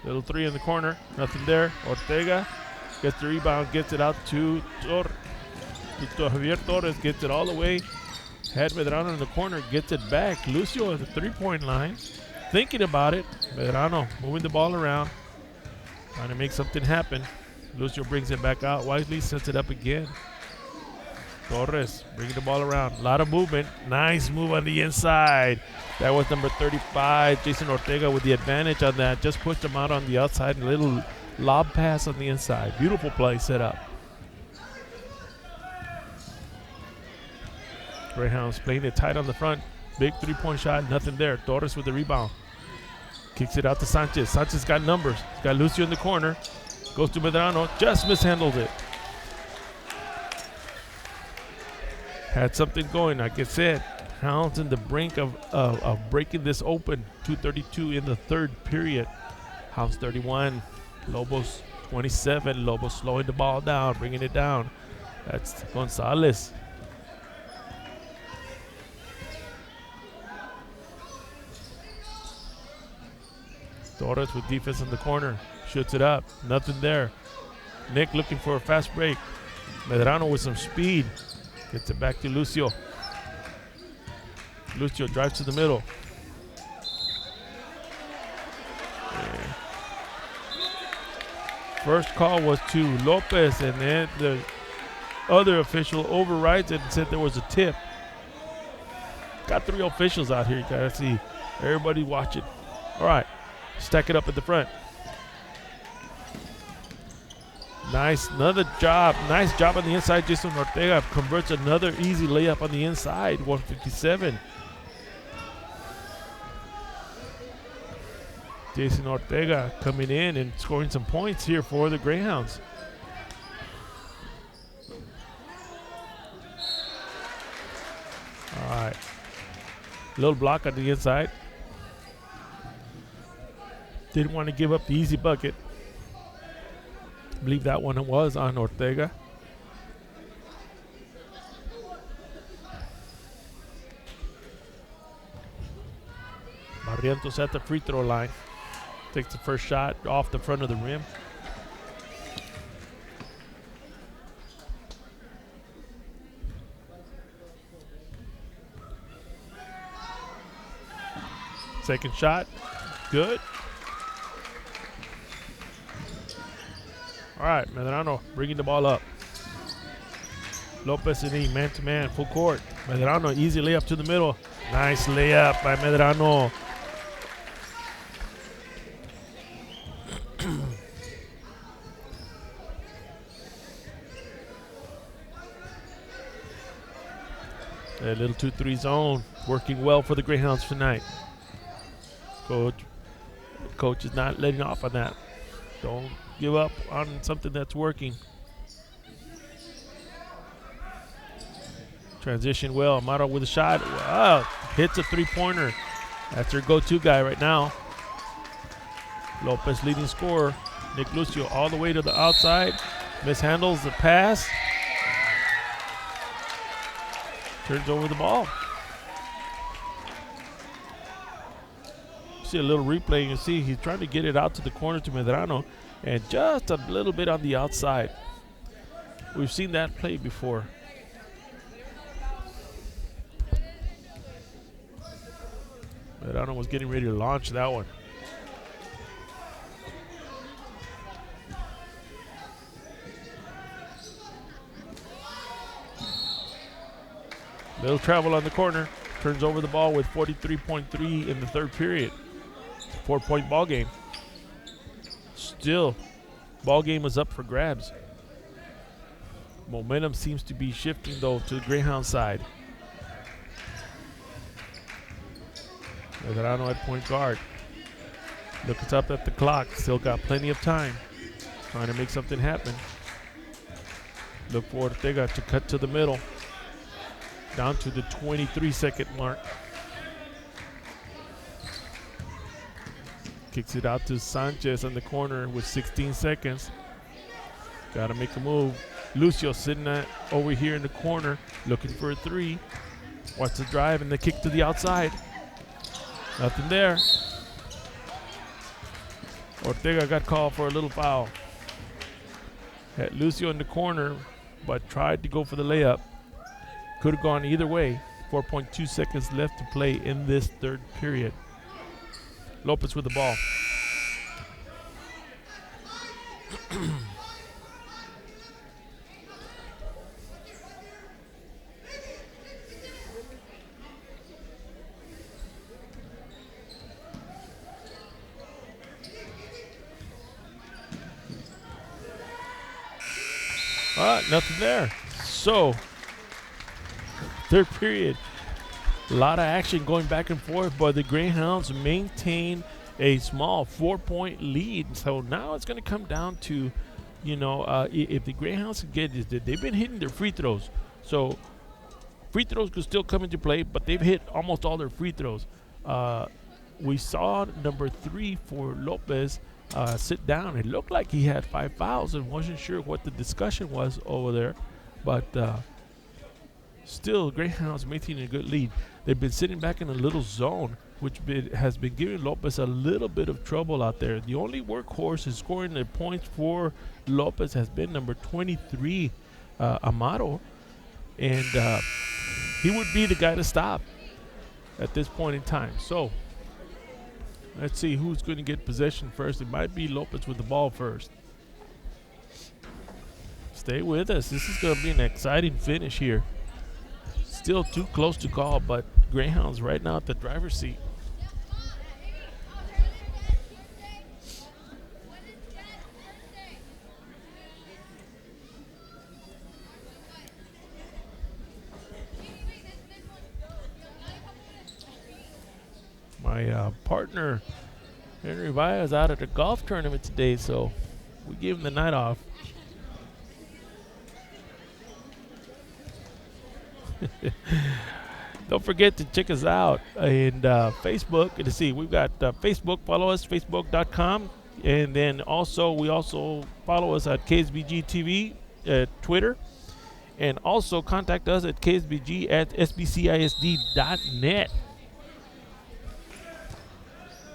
Little 3 in the corner, nothing there. Ortega gets the rebound, gets it out to Javier Torres, gets it all the way. Had Medrano in the corner, gets it back. Lucio at the 3-point line, thinking about it. Medrano moving the ball around, trying to make something happen. Lucio brings it back out wisely, sets it up again. Torres bringing the ball around. A lot of movement. Nice move on the inside. That was number 35, Jason Ortega, with the advantage on that. Just pushed him out on the outside and a little lob pass on the inside. Beautiful play set up. Greyhounds playing it tight on the front. Big 3-point shot. Nothing there. Torres with the rebound. Kicks it out to Sanchez. Sanchez got numbers. He's got Lucio in the corner. Goes to Medrano. Just mishandled it. Had something going, like I said. Hounds in the brink of breaking this open. 2:32 in the third period. Hounds 31, Lobos 27. Lobos slowing the ball down, bringing it down. That's Gonzalez. Torres with defense in the corner. Shoots it up. Nothing there. Nick looking for a fast break. Medrano with some speed. Gets it back to Lucio. Lucio drives to the middle. Yeah. First call was to Lopez, and then the other official overrides it and said there was a tip. Got 3 officials out here. You gotta see everybody watching. All right, stack it up at the front. Nice, another job. Nice job on the inside. Jason Ortega converts another easy layup on the inside, 157. Jason Ortega coming in and scoring some points here for the Greyhounds. All right, little block on the inside. Didn't want to give up the easy bucket. I believe that one was on Ortega. Barrientos at the free throw line. Takes the first shot off the front of the rim. Second shot, good. All right, Medrano bringing the ball up. Lopez and E, man-to-man, full court. Medrano, easy layup to the middle. Nice layup by Medrano. A little 2-3 zone working well for the Greyhounds tonight. Coach is not letting off on that. Don't give up on something that's working. Transition well. Amaro with a shot. Wow. Hits a three-pointer. That's their go-to guy right now. Lopez leading scorer. Nick Lucio all the way to the outside. Mishandles the pass. Turns over the ball. See a little replay. You see he's trying to get it out to the corner to Medrano, and just a little bit on the outside. We've seen that play before. Medrano was getting ready to launch that one. Little travel on the corner. Turns over the ball with 43.3 in the third period. 4-point ball game. Still, ball game is up for grabs. Momentum seems to be shifting, though, to the Greyhound side. Medrano at point guard. Looks up at the clock. Still got plenty of time. Trying to make something happen. Look for Ortega to cut to the middle. Down to the 23-second mark. Kicks it out to Sanchez on the corner with 16 seconds. Got to make a move. Lucio sitting over here in the corner looking for a three. Watch the drive and the kick to the outside. Nothing there. Ortega got called for a little foul. Had Lucio in the corner, but tried to go for the layup. Could have gone either way. 4.2 seconds left to play in this third period. Lopez with the ball. All right, nothing there. So, third period, a lot of action going back and forth, but the Greyhounds maintain a small 4-point lead. So now it's going to come down to, if the Greyhounds can get it, they've been hitting their free throws. So free throws could still come into play, but they've hit almost all their free throws. We saw number 3 for Lopez sit down. It looked like he had 5 fouls and wasn't sure what the discussion was over there, but still, Greyhounds maintaining a good lead. They've been sitting back in a little zone, which has been giving Lopez a little bit of trouble out there. The only workhorse in scoring the points for Lopez has been number 23, Amaro, and he would be the guy to stop at this point in time. So let's see who's going to get possession first. It might be Lopez with the ball first. Stay with us. This is going to be an exciting finish here. Still too close to call, but Greyhounds right now at the driver's seat. My partner, Henry Villa, is out at a golf tournament today, so we gave him the night off. Don't forget to check us out in Facebook. To see, we've got Facebook. Follow us, facebook.com. And then we also follow us at KSBG TV at Twitter. And also contact us at ksbg@sbcisd.net.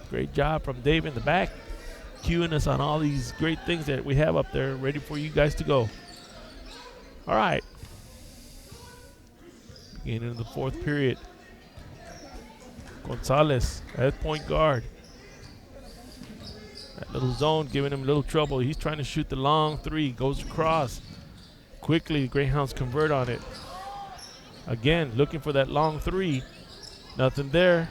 Great job from Dave in the back, cueing us on all these great things that we have up there ready for you guys to go. All right. Beginning of the fourth period. Gonzalez at point guard. That little zone giving him a little trouble. He's trying to shoot the long three. Goes across. Quickly, Greyhounds convert on it. Again, looking for that long three. Nothing there.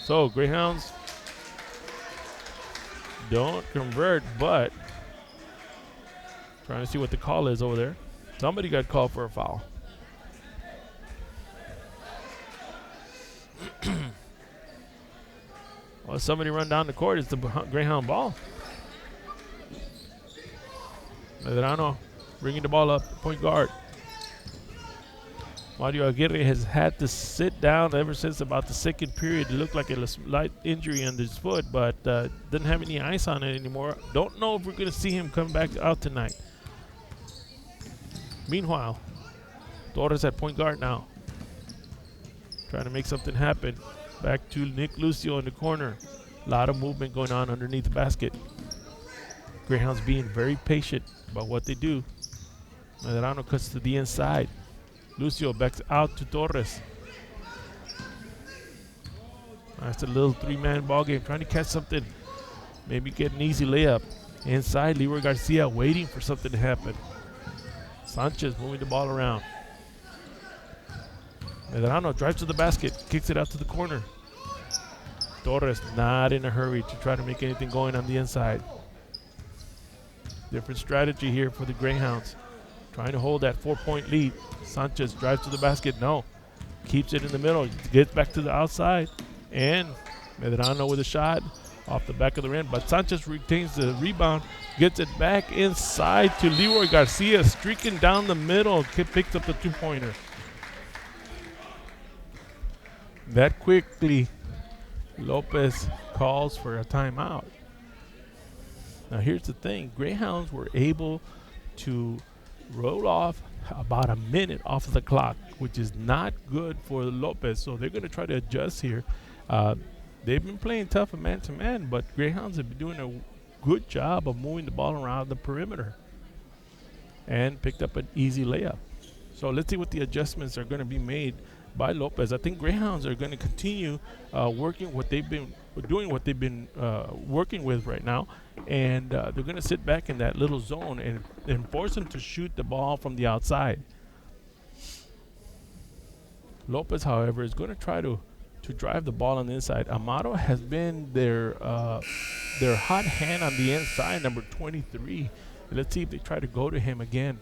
So, Greyhounds don't convert, but trying to see what the call is over there. Somebody got called for a foul. Well, somebody run down the court. It's the Greyhound ball. Medrano bringing the ball up, point guard. Mario Aguirre has had to sit down ever since about the second period. It looked like a slight injury under his foot, but doesn't have any ice on it anymore. Don't know if we're going to see him come back out tonight. Meanwhile, Torres at point guard now. Trying to make something happen. Back to Nick Lucio in the corner. A lot of movement going on underneath the basket. Greyhounds being very patient about what they do. Medrano cuts to the inside. Lucio backs out to Torres. That's a little three-man ball game. Trying to catch something. Maybe get an easy layup. Inside, Leroy Garcia waiting for something to happen. Sanchez moving the ball around. Medrano drives to the basket, kicks it out to the corner. Torres not in a hurry to try to make anything going on the inside. Different strategy here for the Greyhounds. Trying to hold that 4-point lead. Sanchez drives to the basket, no. Keeps it in the middle, gets back to the outside. And Medrano with a shot off the back of the rim, but Sanchez retains the rebound, gets it back inside to Leroy Garcia, streaking down the middle, picks up the two-pointer. That quickly, Lopez calls for a timeout. Now here's the thing, Greyhounds were able to roll off about a minute off of the clock, which is not good for Lopez, so they're going to try to adjust here. They've been playing tough man-to-man, but Greyhounds have been doing a good job of moving the ball around the perimeter and picked up an easy layup. So let's see what the adjustments are going to be made by Lopez. I think Greyhounds are going to continue working what they've been working with right now, and they're going to sit back in that little zone and force them to shoot the ball from the outside. Lopez, however, is going to try to drive the ball on the inside. Amaro has been their hot hand on the inside, number 23. Let's see if they try to go to him again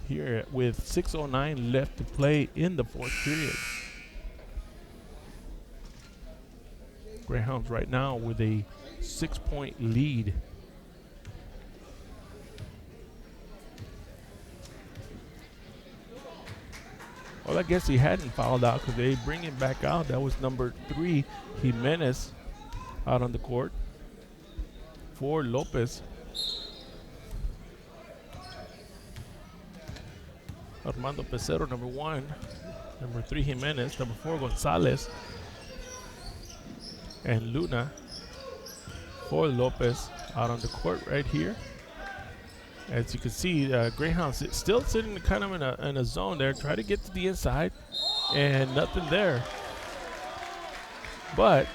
here with 6:09 left to play in the fourth period. Greyhounds right now with a 6-point lead. Well, I guess he hadn't fouled out because they bring him back out. That was number 3, Jimenez, out on the court for Lopez. Armando Pesero, number 1. Number 3, Jimenez. Number 4, Gonzalez. And Luna for Lopez out on the court right here. As you can see, Greyhounds still sitting kind of in a zone there. Try to get to the inside, and nothing there. But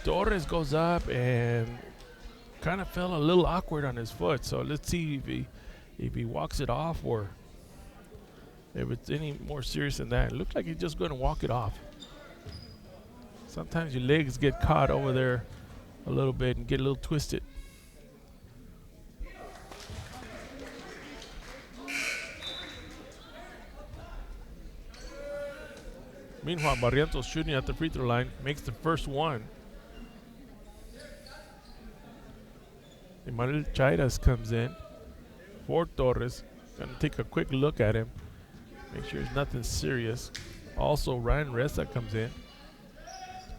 Torres goes up and kind of felt a little awkward on his foot. So let's see if he walks it off or if it's any more serious than that. It looks like he's just going to walk it off. Sometimes your legs get caught over there a little bit and get a little twisted. Meanwhile, Barrientos shooting at the free throw line makes the first one. Emmanuel Chairas comes in for Torres. Gonna take a quick look at him, make sure it's nothing serious. Also, Ryan Reza comes in.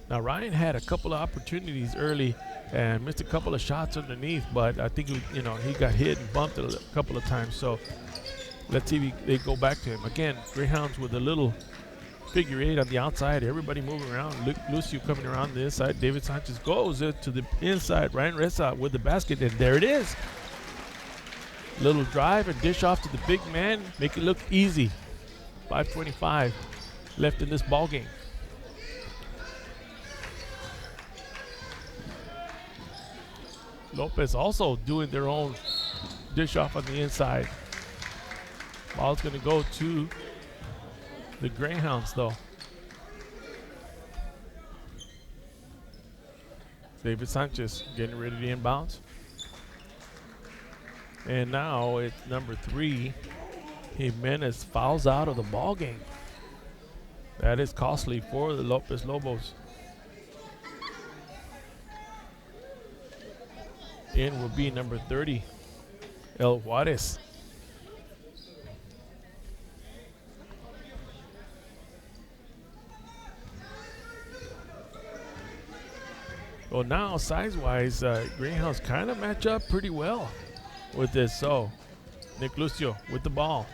Now, Ryan had a couple of opportunities early and missed a couple of shots underneath, but I think he got hit and bumped a couple of times. So let's see if they go back to him again. Greyhounds with a little figure eight on the outside. Everybody moving around. Lucio coming around the inside. David Sanchez goes to the inside. Ryan Reza with the basket, and there it is. Little drive and dish off to the big man. Make it look easy. 5:25 left in this ball game. Lopez also doing their own dish off on the inside. Ball's going to go to the Greyhounds, though. David Sanchez getting ready to inbounds. And now it's number 3. Jimenez fouls out of the ball game. That is costly for the Lopez Lobos. In will be number 30, El Juarez. Well, now size-wise, Greyhounds kind of match up pretty well with this. So, Nick Lucio with the ball.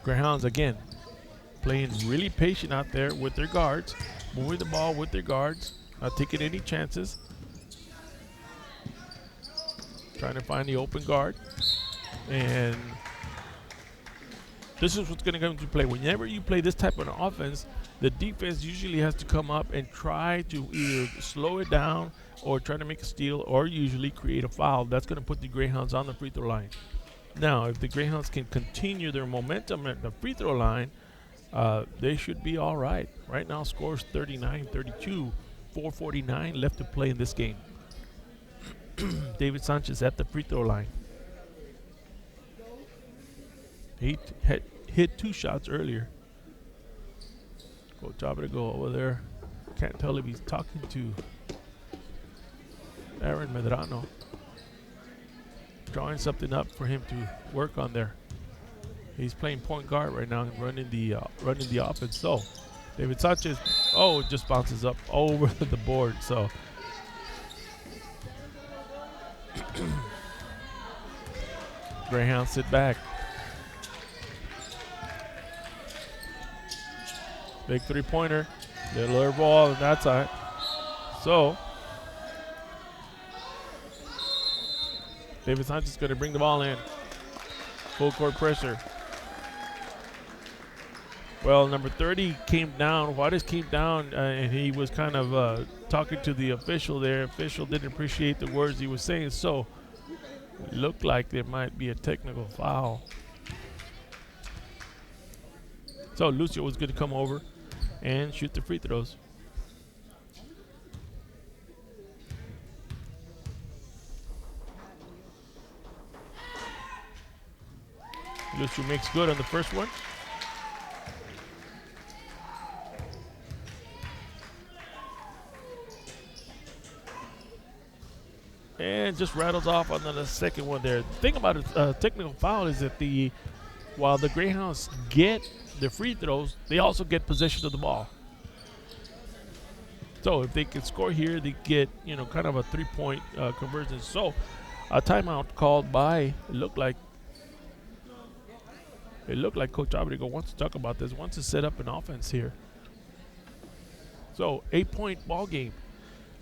Greyhounds again playing really patient out there with their guards, moving the ball with their guards, not taking any chances. Trying to find the open guard. And this is what's going to come into play. Whenever you play this type of an offense, the defense usually has to come up and try to either slow it down or try to make a steal or usually create a foul. That's going to put the Greyhounds on the free throw line. Now, if the Greyhounds can continue their momentum at the free throw line, they should be all right. Right now, scores 39-32, 4:49 left to play in this game. David Sanchez at the free throw line. He had hit 2 shots earlier. Coach Abra go over there. Can't tell if he's talking to Aaron Medrano. Drawing something up for him to work on there. He's playing point guard right now and running the offense. So David Sanchez, just bounces up over the board. So Greyhounds sit back. Big 3-pointer. Little air ball on that side. So David Sanchez is going to bring the ball in. Full court pressure. Well, number 30 came down. Juarez came down, and he was kind of talking to the official there. Official didn't appreciate the words he was saying, so it looked like there might be a technical foul. So Lucio was going to come over and shoot the free throws. Lucio makes good on the first one. And just rattles off on the second one there. The thing about a technical foul is that while the Greyhounds get the free throws, they also get possession of the ball. So if they can score here, they get kind of a 3-point conversion. So a timeout called by it looked like Coach Abrigo wants to talk about this, wants to set up an offense here. So 8-point ball game.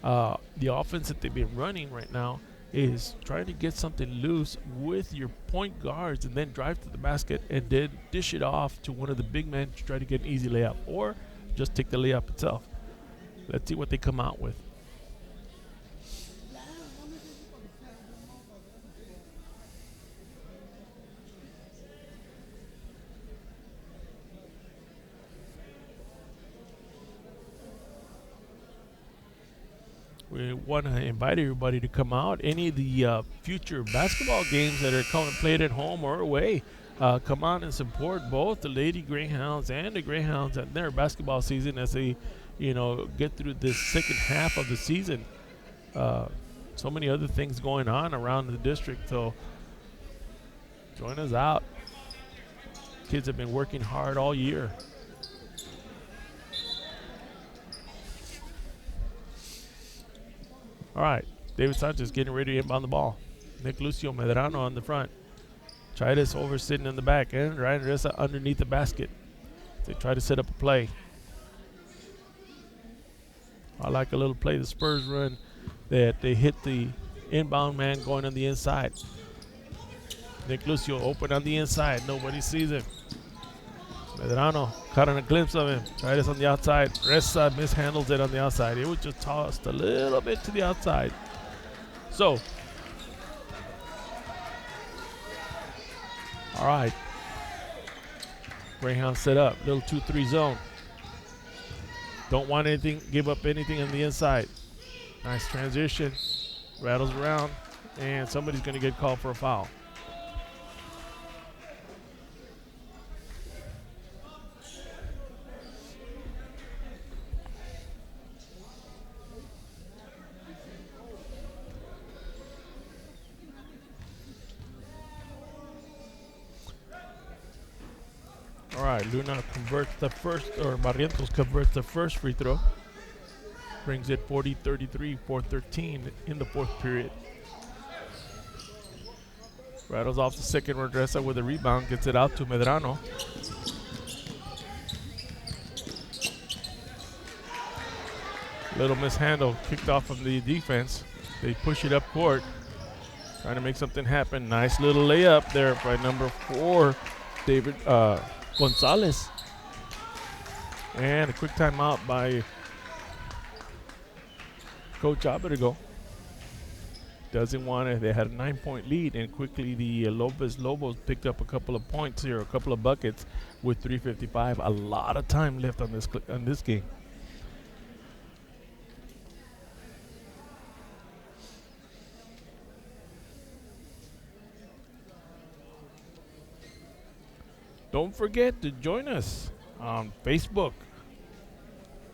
The offense that they've been running right now is trying to get something loose with your point guards and then drive to the basket and then dish it off to one of the big men to try to get an easy layup or just take the layup itself. Let's see what they come out with. We want to invite everybody to come out. Any of the future basketball games that are coming played at home or away, come out and support both the Lady Greyhounds and the Greyhounds at their basketball season as they, get through this second half of the season. So many other things going on around the district, so join us out. Kids have been working hard all year. All right, David Sanchez getting ready to inbound the ball. Nick Lucio Medrano on the front. Chidas over sitting in the back, and Ryan Ressa underneath the basket. They try to set up a play. I like a little play the Spurs run that they hit the inbound man going on the inside. Nick Lucio open on the inside. Nobody sees him. Medrano caught on a glimpse of him. Chidas on the outside. Ressa mishandles it on the outside. It was just tossed a little bit to the outside. So, all right. Greyhound set up. Little 2-3 zone. Don't want anything, give up anything on the inside. Nice transition. Rattles around. And somebody's going to get called for a foul. All right, Luna converts the first, or Barrientos converts the first free throw. Brings it 40-33, 4:13 in the fourth period. Rattles off the second. Rodresa with a rebound, gets it out to Medrano. Little mishandle, kicked off of the defense. They push it up court, trying to make something happen. Nice little layup there by number 4, David Gonzalez. And a quick timeout by Coach Aberigo. Doesn't want it. They had a 9-point lead, and quickly the Lobos picked up a couple of points here, a couple of buckets with 3:55. A lot of time left on this game. Don't forget to join us on Facebook.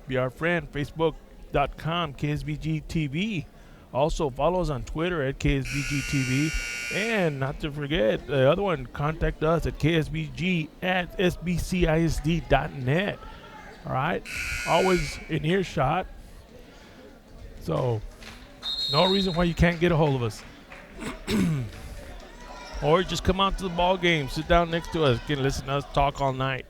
Be our friend, facebook.com, KSBG TV. Also, follow us on Twitter at KSBG TV. And not to forget, the other one, contact us at ksbg@sbcisd.net. All right? Always in earshot. So, no reason why you can't get a hold of us. Or just come out to the ball game, sit down next to us, can listen to us talk all night.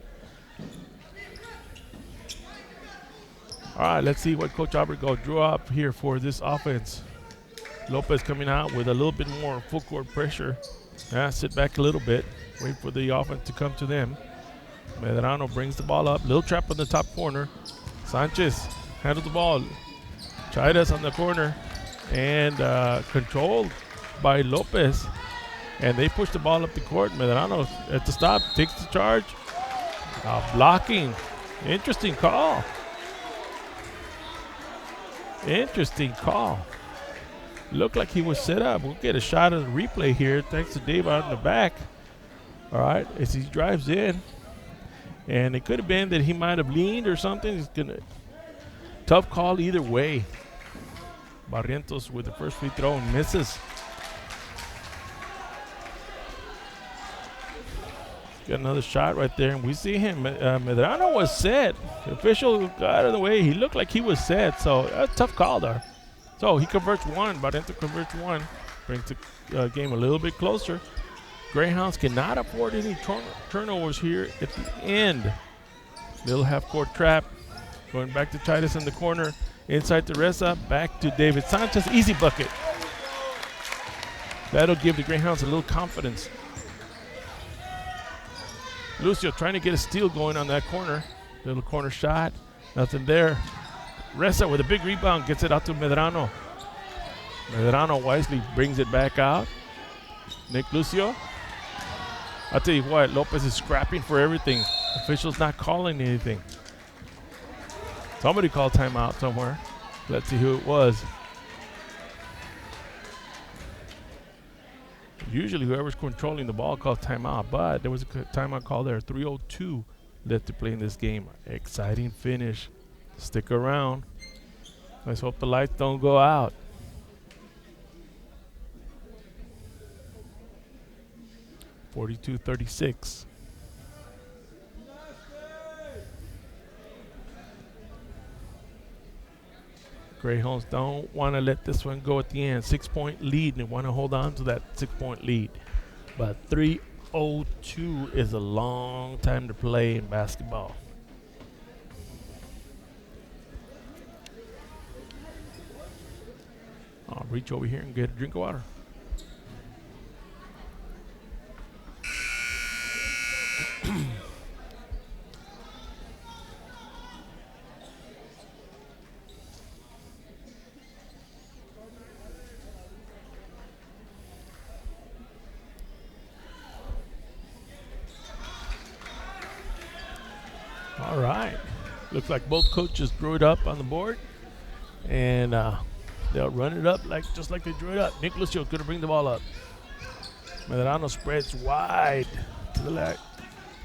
All right, let's see what Coach Abergo drew up here for this offense. Lopez coming out with a little bit more full court pressure. Sit back a little bit, wait for the offense to come to them. Medrano brings the ball up, little trap on the top corner. Sanchez handles the ball. Chidas on the corner, and controlled by Lopez. And they push the ball up the court. Medrano at the stop takes the charge. Blocking. Interesting call. Interesting call. Looked like he was set up. We'll get a shot of the replay here thanks to Dave out in the back. All right, as he drives in. And it could have been that he might have leaned or something. He's gonna tough call either way. Barrientos with the first free throw and misses. Got another shot right there, and we see him. Medrano was set. The official got out of the way. He looked like he was set, so a tough call there. So he converts one. Barrientos converts one. Brings the game a little bit closer. Greyhounds cannot afford any turnovers here at the end. Little half-court trap. Going back to Chidas in the corner. Inside to Ressa. Back to David Sanchez. Easy bucket. That'll give the Greyhounds a little confidence. Lucio trying to get a steal going on that corner. Little corner shot. Nothing there. Ressa with a big rebound. Gets it out to Medrano. Medrano wisely brings it back out. Nick Lucio. I'll tell you what, Lopez is scrapping for everything. Officials not calling anything. Somebody called timeout somewhere. Let's see who it was. Usually whoever's controlling the ball calls timeout, but there was a timeout call there. 3:02 left to play in this game. Exciting finish. Stick around. Let's hope the lights don't go out. (42-36). Greyhounds don't want to let this one go at the end. 6-point lead, and they want to hold on to that 6-point lead. But 3:02 is a long time to play in basketball. I'll reach over here and get a drink of water. All right. Looks like both coaches drew it up on the board. And they'll run it up just like they drew it up. Nick Lucio's going to bring the ball up. Medrano spreads wide to the left.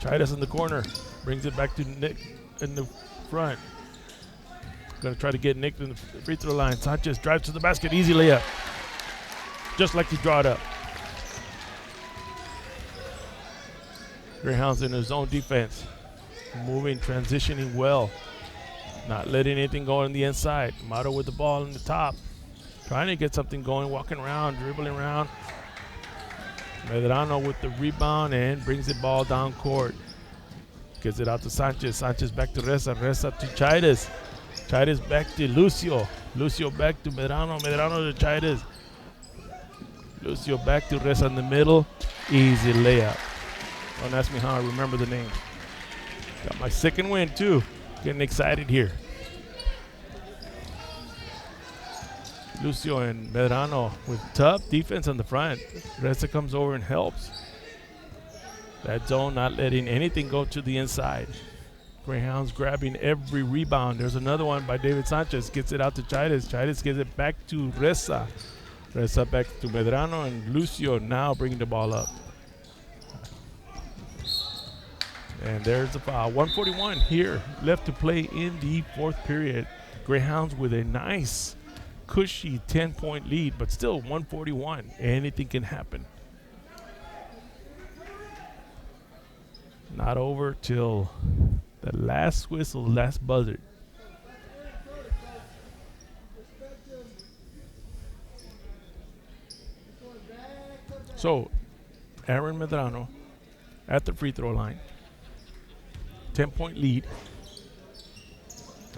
Chidas in the corner. Brings it back to Nick in the front. Going to try to get Nick in the free throw line. Sanchez drives to the basket. Easy layup. Just like he drew it up. Greyhounds in his zone defense. Moving, transitioning well. Not letting anything go on the inside. Amato with the ball in the top. Trying to get something going, walking around, dribbling around. Medrano with the rebound and brings the ball down court. Gets it out to Sanchez. Sanchez back to Reza. Reza to Chidas. Chidas back to Lucio. Lucio back to Medrano. Medrano to Chidas. Lucio back to Reza in the middle. Easy layup. Don't ask me how I remember the name. Got my second win too. Getting excited here. Lucio and Medrano with tough defense on the front. Reza comes over and helps. That zone not letting anything go to the inside. Greyhounds grabbing every rebound. There's another one by David Sanchez. Gets it out to Chidas. Chidas gives it back to Reza. Reza back to Medrano, and Lucio now bringing the ball up. And there's the foul. 1:41 here left to play in the fourth period. Greyhounds with a nice, cushy 10-point lead, but still 1:41. Anything can happen. Not over till the last whistle, last buzzer. So, Aaron Medrano at the free throw line. 10-point lead.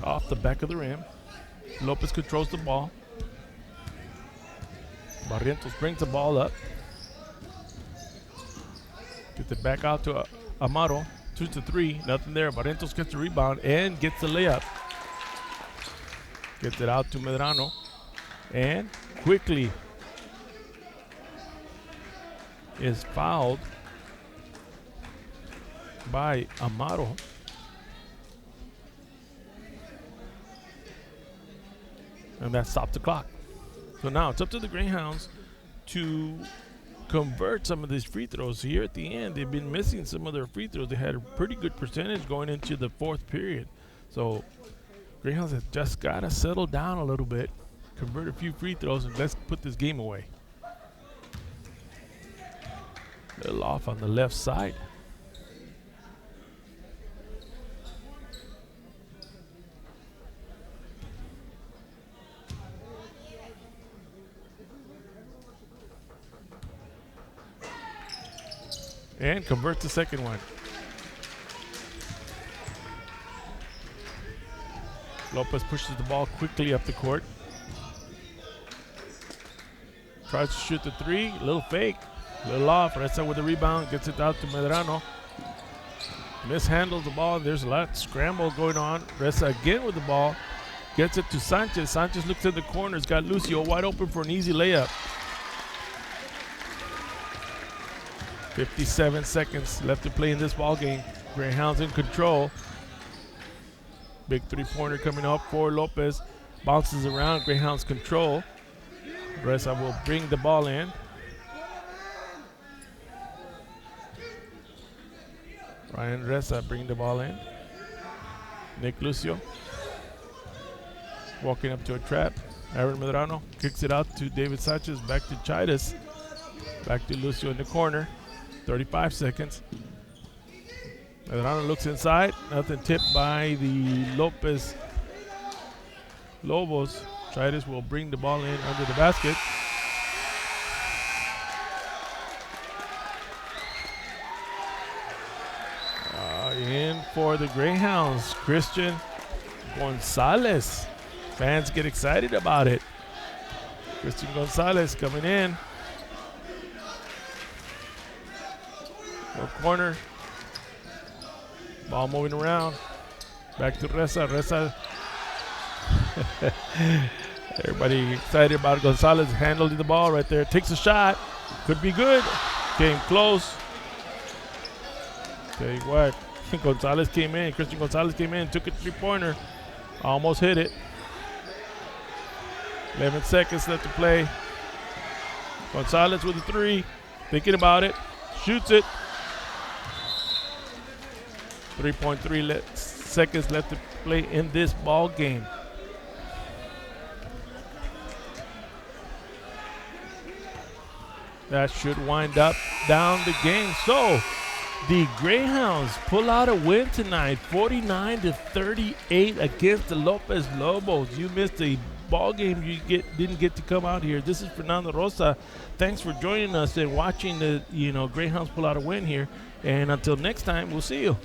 Off the back of the rim. Lopez controls the ball. Barrientos brings the ball up. Gets it back out to Amaro. 2-3. Nothing there. Barrientos gets the rebound and gets the layup. Gets it out to Medrano. And quickly is fouled by Amaro. And that stopped the clock. So now it's up to the Greyhounds to convert some of these free throws. Here at the end, they've been missing some of their free throws. They had a pretty good percentage going into the fourth period. So Greyhounds have just got to settle down a little bit, convert a few free throws, and let's put this game away. A little off on the left side. And converts the second one. Lopez pushes the ball quickly up the court. Tries to shoot the three. A little fake. A little off. Reza with the rebound. Gets it out to Medrano. Mishandles the ball. There's a lot of scramble going on. Reza again with the ball. Gets it to Sanchez. Sanchez looks at the corners. Got Lucio wide open for an easy layup. 57 seconds left to play in this ball game. Greyhounds in control. Big three-pointer coming up for Lopez. Bounces around. Greyhounds control. Reza will bring the ball in. Ryan Reza bringing the ball in. Nick Lucio walking up to a trap. Aaron Medrano kicks it out to David Sanchez. Back to Chidas. Back to Lucio in the corner. 35 seconds. Medrano looks inside. Nothing tipped by the Lopez Lobos. Chidas will bring the ball in under the basket. In for the Greyhounds, Christian Gonzalez. Fans get excited about it. Christian Gonzalez coming in. No corner. Ball moving around. Back to Reza. Reza. Everybody excited about Gonzalez handling the ball right there. Takes a shot. Could be good. Came close. Tell you what. Gonzalez came in. Christian Gonzalez came in. Took a three-pointer. Almost hit it. 11 seconds left to play. Gonzalez with a three. Thinking about it. Shoots it. 3.3 seconds left to play in this ball game. That should wind up down the game. So the Greyhounds pull out a win tonight, 49-38 against the Lopez Lobos. You missed a ball game. You didn't get to come out here. This is Fernando Rosa. Thanks for joining us and watching the Greyhounds pull out a win here. And until next time, we'll see you.